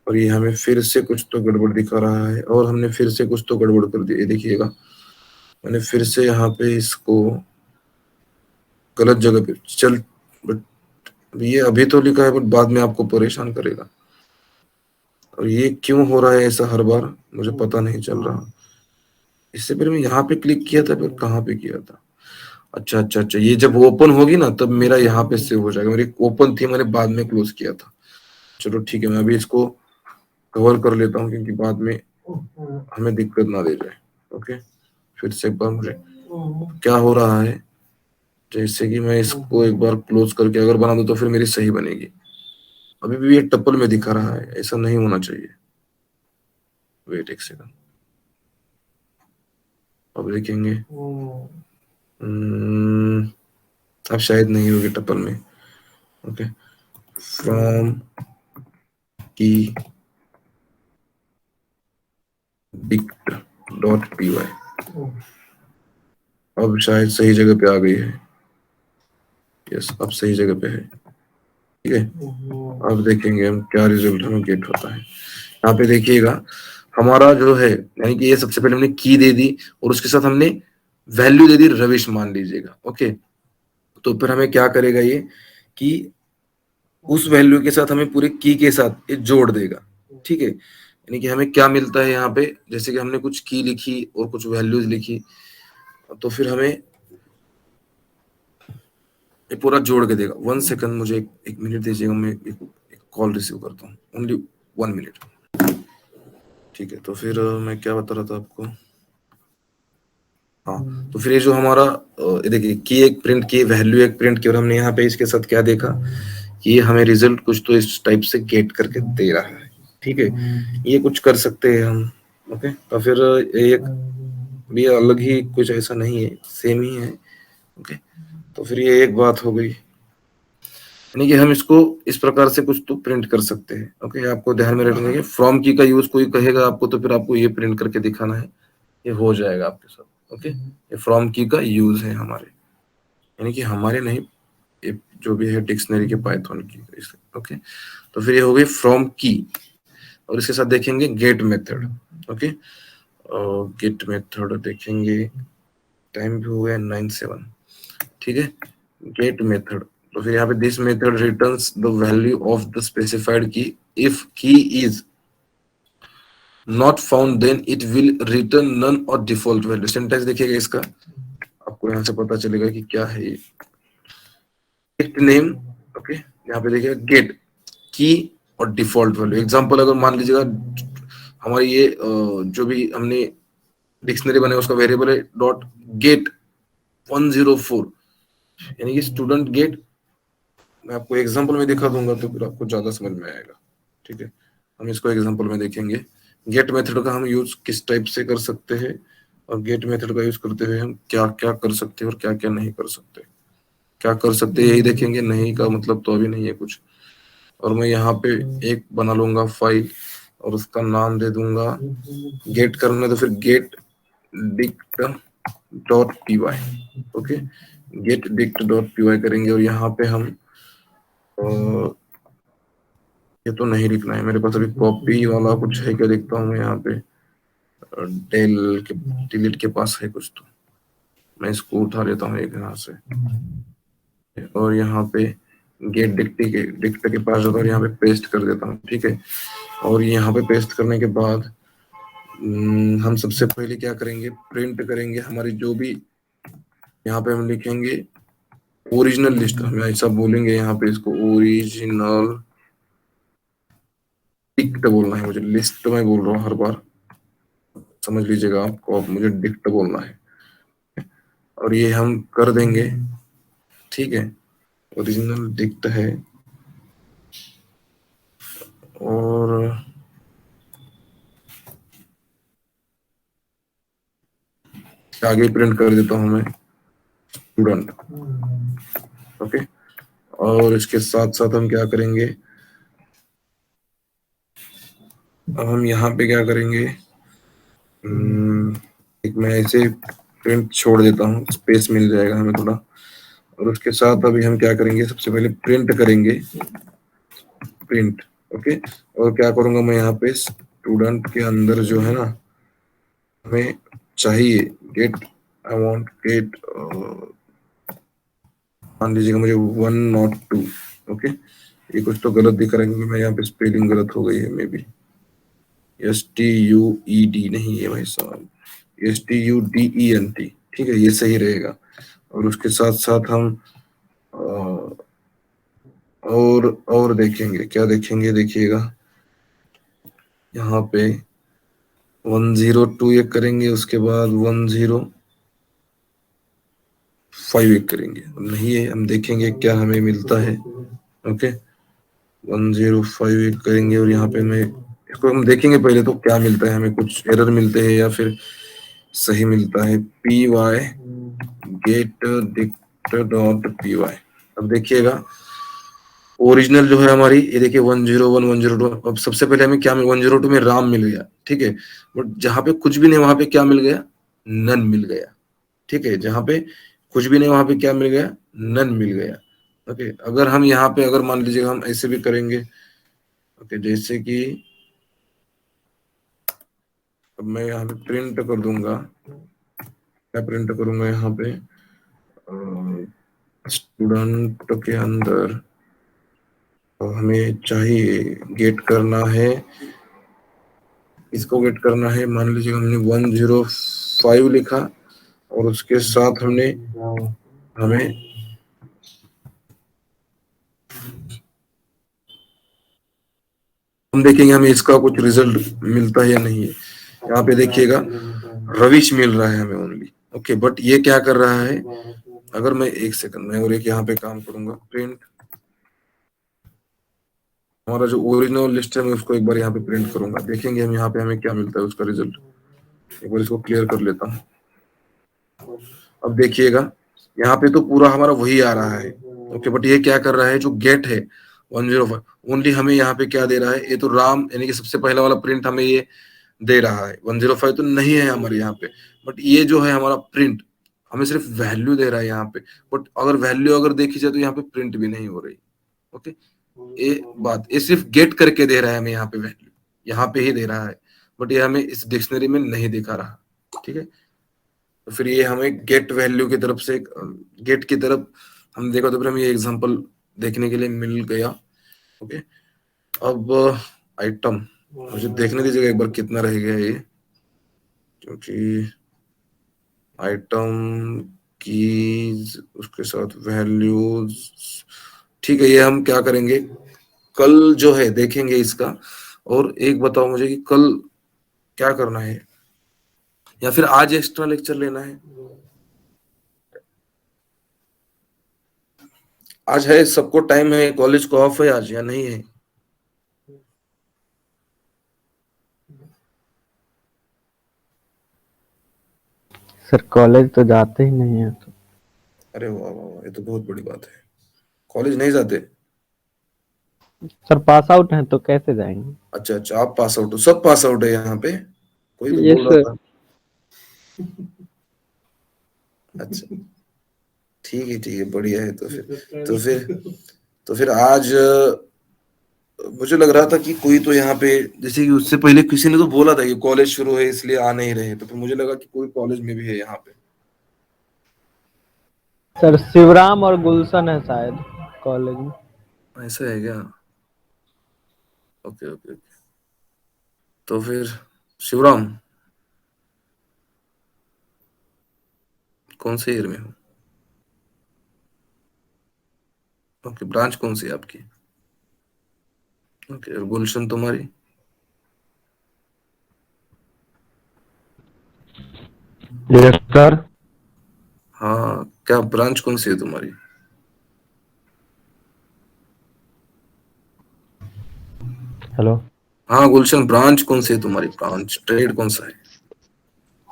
और ये हमें फिर से कुछ तो गड़बड़ दिखा रहा है, और हमने फिर से कुछ तो गड़बड़ कर दी, देखिएगा मैंने फिर से यहाँ पे इसको गलत जगह पे चल, बट ये अभी तो लिखा है, बट बाद में आपको परेशान करेगा, और ये क्यों हो रहा है ऐसा हर बार मुझे पता नहीं चल रहा। इससे पहले मैं यहाँ पे क्लिक किया था, फिर कहाँ पे किया था, अच्छा अच्छा अच्छा, ये जब ओपन होगी ना तब मेरा यहाँ पे सेव हो जाएगा, मेरी ओपन थी, मैंने बाद में क्लोज किया था। चलो ठीक है, मैं अभी इसको कवर कर लेता हूँ, क्योंकि बाद में हमें दिक्कत ना दे जाए, ओके। फिर से एक बार मुझे क्या हो रहा है, जैसे कि मैं इसको एक बार क्लोज करके अगर बना दूं तो फिर मेरी सही बनेगी, अभी भी ये टप्पल में दिखा रहा है, ऐसा नहीं होना चाहिए। वेट एक सेकंड, अब देखेंगे, अब शायद नहीं होगी टप्पल में, ओके, फ्रॉम की डिक्ट डॉट पी वाई, अब शायद सही जगह पे आ गई है, यस, अब सही जगह पे है, ठीक है। अब देखेंगे हम क्या रिजल्ट हमें गेट होता है। यहाँ पे देखिएगा हमारा जो है, यानी कि ये सबसे पहले हमने की दे दी, और उसके साथ हमने वैल्यू दे दी रविश, मान लीजिएगा, ओके। तो फिर हमें क्या करेगा ये, कि उस वैल्यू के साथ हमें पूरे की के साथ ये जोड़ देगा, ठीक है। यानी कि हमें क्या मिलता है यहाँ पे, जैसे कि हमने कुछ की लिखी और कुछ वैल्यूज लिखी, तो फिर हमें ये पूरा जोड़ के देगा। 1 सेकंड, मुझे एक मिनट दीजिएगा, मैं एक कॉल रिसीव करता हूँ, ओनली 1 मिनट, ठीक है। तो फिर मैं क्या बता रहा था आपको, हाँ, तो फिर ये जो हमारा ये देखिए की एक प्रिंट की, वैल्यू एक प्रिंट की, और हमने यहाँ पे इसके साथ क्या देखा, कि ये हमें रिजल्ट कुछ तो इस टाइप से गेट करके दे रहा है, ठीक है। ये कुछ कर सकते हैं हम, ओके। तो फिर एक भी अलग ही कुछ ऐसा नहीं है, सेम ही है, ओके। तो फिर ये एक बात हो गई, यानी कि हम इसको इस प्रकार से कुछ तो प्रिंट कर सकते हैं, ओके। आपको ध्यान में रखना है, फ्रॉम की का यूज कोई कहेगा आपको तो फिर आपको ये प्रिंट करके दिखाना है, ये हो जाएगा आपके साथ, ओके। ये फ्रॉम की का यूज है हमारे, यानी कि हमारे नहीं, ये जो भी है डिक्शनरी के पाइथन की, ओके। तो फिर ये हो गई फ्रॉम की, और इसके साथ देखेंगे गेट मेथड, ओके। और गेट मेथड देखेंगे, टाइम भी हो गया 9:07, ठीक है। गेट मेथड, तो फिर यहाँ पे this method returns the value of the specified key, if key is not found then it will return none और डिफॉल्ट वैल्यू। सिंटैक्स देखिएगा इसका, आपको यहाँ से पता चलेगा कि क्या है ये। गेट नेम, ओके, यहाँ पे देखिएगा गेट की और डिफॉल्ट वैल्यू। एग्जांपल अगर मान लीजिएगा हमारी ये जो भी हमने डिक्शनरी बनाया उसका वेरिएबल है डॉट गेट 104, यानी कि स्टूडेंट गेट, मैं आपको एग्जांपल में दिखा दूंगा तो फिर आपको ज्यादा समझ में आएगा, ठीक है। हम इसको एग्जांपल में देखेंगे, गेट मेथड का हम यूज किस टाइप से कर सकते हैं, और गेट मेथड का यूज करते हुए हम क्या क्या कर सकते हैं और क्या क्या नहीं कर सकते। क्या कर सकते हैं यही देखेंगे, नहीं का मतलब तो अभी नहीं है कुछ। और मैं यहाँ पे एक बना लूंगा फाइल, और उसका नाम दे दूंगा गेट करना, तो फिर get dict dot P Y, okay, get dict dot P Y करेंगे, और यहाँ पे हम ये तो नहीं लिखना है मेरे पास अभी, कॉपी वाला कुछ है क्या देखता हूँ मैं यहाँ पे, डेल के डिलीट के पास है कुछ, तो मैं इसको उठा लेता हूँ एक यहाँ से, और यहाँ पे गेट डिक्ट के पास जाता हूँ, यहाँ पे पेस्ट कर देता हूँ, ठीक है। और यहाँ पे पेस्ट करने के बाद हम सबसे पहले क्या करेंगे, प्रिंट करेंगे हमारी जो भी, यहाँ पे हम लिखेंगे ओरिजिनल लिस्ट, हम ऐसा बोलेंगे यहाँ पे, इसको ओरिजिनल डिक्ट बोलना है मुझे, लिस्ट में बोल रहा हूँ हर बार, समझ लीजिएगा आपको, अब मुझे डिक्ट बोलना है, और ये हम कर देंगे, ठीक है। ओरिजिनल डिक्ट है, और आगे प्रिंट कर देता हूँ मैं स्टूडेंट, ओके। और इसके साथ साथ हम क्या करेंगे, अब हम यहाँ पे क्या करेंगे, एक मैं ऐसे प्रिंट छोड़ देता हूँ, स्पेस मिल जाएगा हमें थोड़ा, और उसके साथ अभी हम क्या करेंगे, सबसे पहले प्रिंट करेंगे, प्रिंट, ओके। और क्या करूंगा मैं यहाँ पे, स्टूडेंट के अंदर जो है ना, हमें चाहिए गेट, आई वांट गेट, मान लीजिएगा मुझे 102, ओके। ये कुछ तो गलत दिख रहा है क्योंकि मैं यहाँ पे स्पेलिंग गलत हो गई है, मे बी STUED नहीं है भाई साहब, STUDENT, ठीक है, ये सही रहेगा। और उसके साथ साथ हम और देखेंगे, क्या देखेंगे, देखिएगा यहाँ पे 102 एक करेंगे, उसके बाद 105 एक करेंगे, नहीं है, हम देखेंगे क्या हमें मिलता है, ओके। 105 एक करेंगे, और यहाँ पे मैं इसको हम देखेंगे पहले तो क्या मिलता है हमें, कुछ एरर मिलते हैं या फिर सही मिलता है, PY get dict dot PY। अब देखिएगा ओरिजिनल जो है हमारी, ये देखिए 101 102, अब सबसे पहले हमें क्या मिल, 102 में राम मिल गया, ठीक है। बट जहां पे कुछ भी नहीं वहां पे क्या मिल गया, नन मिल गया, ठीक है। जहां पे कुछ भी नहीं वहां पे क्या मिल गया, नन मिल गया, ओके। अगर हम यहाँ पे अगर मान लीजिएगा हम ऐसे भी करेंगे, ओके, जैसे कि अब मैं यहाँ पे प्रिंट कर दूंगा, क्या प्रिंट करूंगा यहाँ पे, स्टूडेंट के अंदर तो हमें चाहिए गेट करना है, इसको गेट करना है, मान लीजिए हमने 105 लिखा, और उसके साथ हमने हमें हम देखेंगे हमें इसका कुछ रिजल्ट मिलता है या नहीं है। यहाँ पे देखिएगा रविश मिल रहा है हमें ओनली, ओके। बट ये क्या कर रहा है, अगर मैं एक सेकंड में और एक यहाँ पे काम करूंगा, प्रिंट हमारा जो ओरिजिनल लिस्ट है मैं उसको एक बार यहाँ पे प्रिंट करूंगा, देखेंगे हम यहाँ पे हमें क्या मिलता है उसका रिजल्ट। एक बार इसको क्लियर कर लेता हूँ। अब देखिएगा यहाँ पे तो पूरा हमारा वही आ रहा है, ओके। बट ये क्या कर रहा है, जो गेट है 105 ओनली हमें यहाँ पे क्या दे रहा है, ये तो राम यानी कि सबसे पहला वाला प्रिंट हमें ये दे रहा है, 105 तो नहीं है हमारे यहाँ पे। बट ये जो है हमारा प्रिंट हमें सिर्फ वैल्यू दे रहा है यहाँ पे, बट अगर वैल्यू अगर देखी जाए तो यहाँ पे प्रिंट भी नहीं हो रही, ओके। ये बात, ये सिर्फ गेट करके दे रहा है हमें यहाँ पे वैल्यू, यहाँ पे ही दे रहा है, बट ये हमें इस डिक्शनरी में नहीं दिखा रहा, ठीक है। तो फिर ये हमें गेट वैल्यू की तरफ से, गेट की तरफ हम देखो तो फिर हमें ये एग्जांपल देखने के लिए मिल गया, ओके। अब आइटम मुझे देखने दीजिएगा एक बार कितना रह गया ये, क्योंकि आइटम कीज उसके साथ वैल्यूज, ठीक है। ये हम क्या करेंगे, कल जो है देखेंगे इसका। और एक बताओ मुझे कि कल क्या करना है, या फिर आज एक्स्ट्रा लेक्चर लेना है, आज है सबको टाइम है, कॉलेज को ऑफ है आज या नहीं है। सर कॉलेज तो जाते ही नहीं है तो। अरे वाह वाह वाह, ये तो बहुत बड़ी बात है, कॉलेज नहीं जाते। सर पास आउट हैं तो कैसे जाएंगे। अच्छा अच्छा, आप पास आउट हो, सब पास आउट है यहाँ पे, कोई तो यस बोल सर। रहा था। अच्छा, ठीक है बढ़िया है। तो फिर आज मुझे लग रहा था कि कोई तो यहाँ पे, जैसे कि उससे पहले किसी ने तो बोला था कि कॉलेज शुरू है इसलिए आ नहीं रहे, तो फिर मुझे लगा कि कोई कॉलेज में भी है यहाँ पे। सर शिवराम और गुलशन है शायद कॉलेज में। ऐसा है क्या? Okay okay okay. तो फिर शिवराम कौन से ईयर में हो? ओके, ब्रांच कौन सी है आपकी? ओके, और गुलशन तुम्हारी? Yes sir. हाँ, क्या ब्रांच कौन सी है तुम्हारी? हेलो। हाँ गुलशन, ब्रांच कौन सी है तुम्हारी? ब्रांच ट्रेड कौन सा है?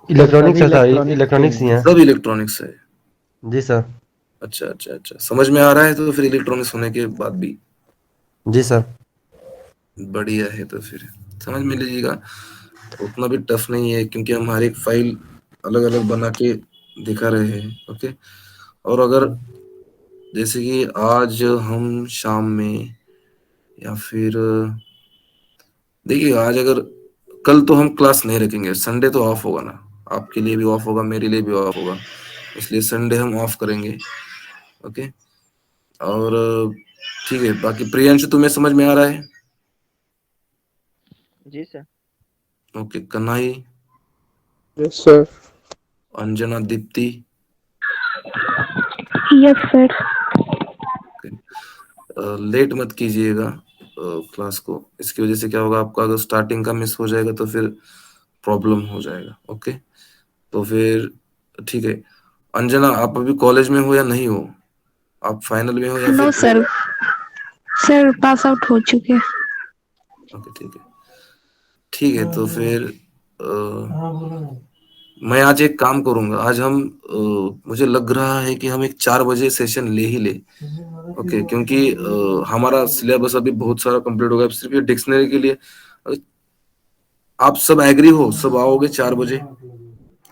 इलेक्ट्रॉनिक्स सभी है सर, इलेक्ट्रॉनिक्स के इलेक्ट्रॉनिक्स ही हैं। है। सब इलेक्ट्रॉनिक्स है? जी सर। अच्छा अच्छा अच्छा, समझ में आ रहा है तो फिर इलेक्ट्रॉनिक्स होने के बाद भी। जी सर। बढ़िया है, तो फिर समझ में लीजिएगा। उतना भी टफ नहीं है क्योंकि हम हर एक फाइल अलग अलग बना के दिखा रहे हैं। ओके, और अगर जैसे कि आज हम शाम में या फिर देखिए, आज अगर कल तो हम क्लास नहीं रखेंगे, संडे तो ऑफ होगा ना, आपके लिए भी ऑफ होगा, मेरे लिए भी ऑफ होगा, इसलिए संडे हम ऑफ करेंगे। ओके, और ठीक है, बाकी प्रियांशु तुम्हें समझ में आ रहा है? जी sir. Okay, Kanhai, yes sir. Anjana, Deepti, yes sir. Late मत कीजिएगा क्लास को, इसकी वजह से क्या होगा, आपका अगर स्टार्टिंग का मिस हो जाएगा तो फिर प्रॉब्लम हो जाएगा। ओके, तो फिर ठीक है। अंजना, आप अभी कॉलेज में हो या नहीं हो? आप फाइनल में हो या नो फिर? सर, सर पास आउट हो चुके हैं। ओके ठीक है, ठीक है, तो फिर अ, मैं आज एक काम करूंगा, आज हम मुझे लग रहा है कि हम एक 4 बजे सेशन ले ही ले। ओके, क्योंकि हमारा सिलेबस अभी बहुत सारा कंप्लीट होगा, अब सिर्फ ये डिक्शनरी के लिए। अ, आप सब एग्री हो, सब आओगे 4 बजे?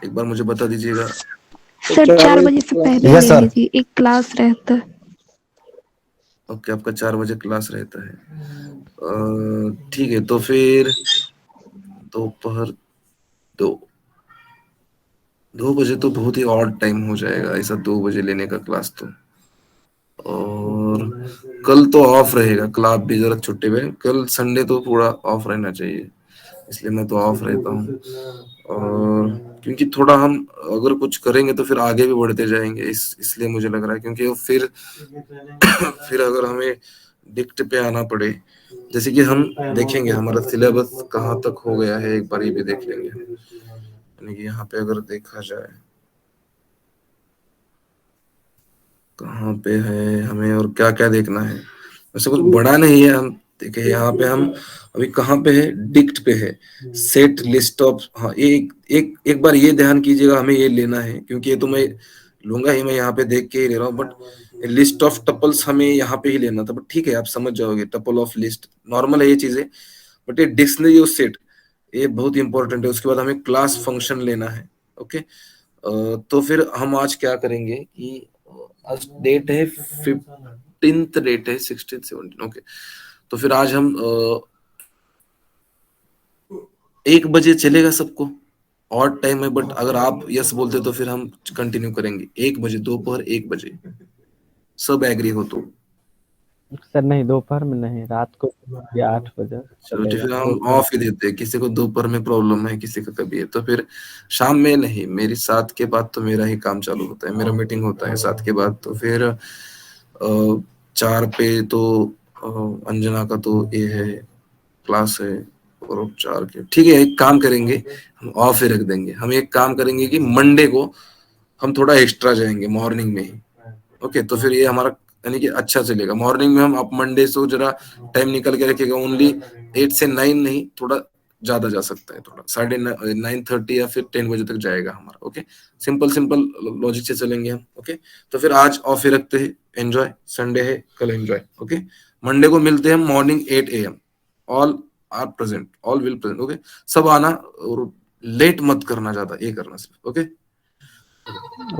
एक बार मुझे बता दीजिएगा। सर 4 बजे की से क्लास पहले है। यस ले सर। लीजिए, एक क्लास रहता है। ओके, आपका 4 बजे क्लास रहता है। ठीक है, तो फिर दोपहर 2 2 बजे तो बहुत ही ऑड टाइम हो जाएगा, ऐसा 2 बजे लेने का क्लास तो। और कल तो ऑफ रहेगा, कल आप भी जरा छुट्टी पे, कल संडे तो पूरा ऑफ रहना चाहिए, इसलिए मैं तो ऑफ रहता हूँ। और क्योंकि थोड़ा हम अगर कुछ करेंगे तो फिर आगे भी बढ़ते जाएंगे, इसलिए मुझे लग रहा है, क्योंकि वो फिर फिर अगर हमें डिक्ट पे आना पड़े, जैसे कि हम देखेंगे हमारा सिलेबस कहाँ तक हो गया है, एक बार ये भी देख लेंगे। यानी कि यहाँ पे अगर देखा जाए कहाँ पे है हमें और क्या क्या देखना है, वैसे कुछ बड़ा नहीं है। हम देखे यहाँ पे हम अभी कहाँ पे है, डिक्ट पे है, सेट लिस्ट ऑफ, हाँ ये एक बार ये ध्यान कीजिएगा, हमें ये लेना है, क्योंकि ये तो मैं लूंगा ही, मैं यहाँ पे देख के ही ले रहा हूँ, बट लिस्ट ऑफ टपल्स हमें यहाँ पे ही लेना था, बट ठीक है आप समझ जाओगे, टपल ऑफ लिस्ट नॉर्मल है ये चीजें, बट ये डिक्शनरी और सेट ये बहुत इंपॉर्टेंट है। उसके बाद हमें क्लास फंक्शन लेना है। ओके, तो फिर हम आज क्या करेंगे कि आज डेट है 15th, डेट है 16 17। ओके, तो फिर आज हम 1 बजे चलेगा सबको? और टाइम है, बट अगर आप यस बोलते तो फिर हम कंटिन्यू करेंगे 1 बजे, दोपहर 1 बजे, सब एग्री हो तो। सर नहीं, दोपहर में नहीं, रात को या 8 बजे चलो तो चलेगा फिर हम दोपहर। ऑफ ही देते हैं, किसी को दोपहर में प्रॉब्लम है, किसी का कभी है, तो फिर शाम में नहीं, मेरी 7 के बाद तो मेरा ही काम चालू होता है, मेरा मीटिंग होता है 7 के बाद, तो फिर 4 पे तो अंजना का तो ये है, क्लास है, और 4 के ठीक है, एक काम करेंगे, हम ऑफ ही रख देंगे, हम एक काम करेंगे कि मंडे को हम थोड़ा एक्स्ट्रा जाएंगे मॉर्निंग में ही। ओके, तो फिर ये हमारा यानी कि अच्छा चलेगा, मॉर्निंग में हम आप मंडे से जरा टाइम निकल के रखिएगा, ओनली 8 से 9 नहीं, थोड़ा ज्यादा जा सकता है, थोड़ा 9:30 या फिर 10 बजे तक जाएगा हमारा। ओके, सिंपल सिंपल लॉजिक से चलेंगे हम। ओके, तो फिर आज ऑफ ही रखते हैं, एंजॉय, संडे है कल, एंजॉय। ओके, मंडे को मिलते हैं morning 8 AM, all are present, all will present. Okay, सब आना, और लेट मत करना ज्यादा, ये करना सिर्फ। ओके,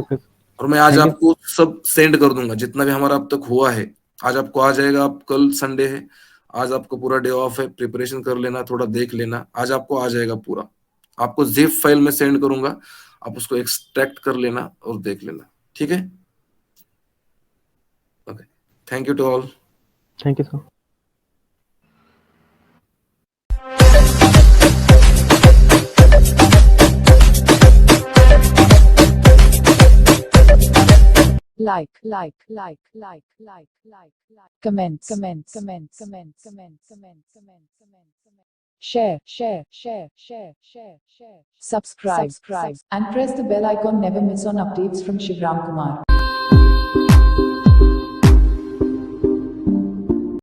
ओके, और मैं आज थैंक यू। आपको सब सेंड कर दूंगा जितना भी हमारा अब तक हुआ है, आज आपको आ जाएगा, आप कल संडे है, आज आपको पूरा डे ऑफ है, प्रिपरेशन कर लेना, थोड़ा देख लेना, आज आपको आ जाएगा पूरा। आपको जिप फाइल में सेंड करूंगा, आप उसको एक्सट्रैक्ट कर लेना और देख लेना, ठीक है? Okay, thank you to all. Thank you sir. like, comments, share, subscribe, and press the bell icon. Never miss on updates from Shivram Kumar.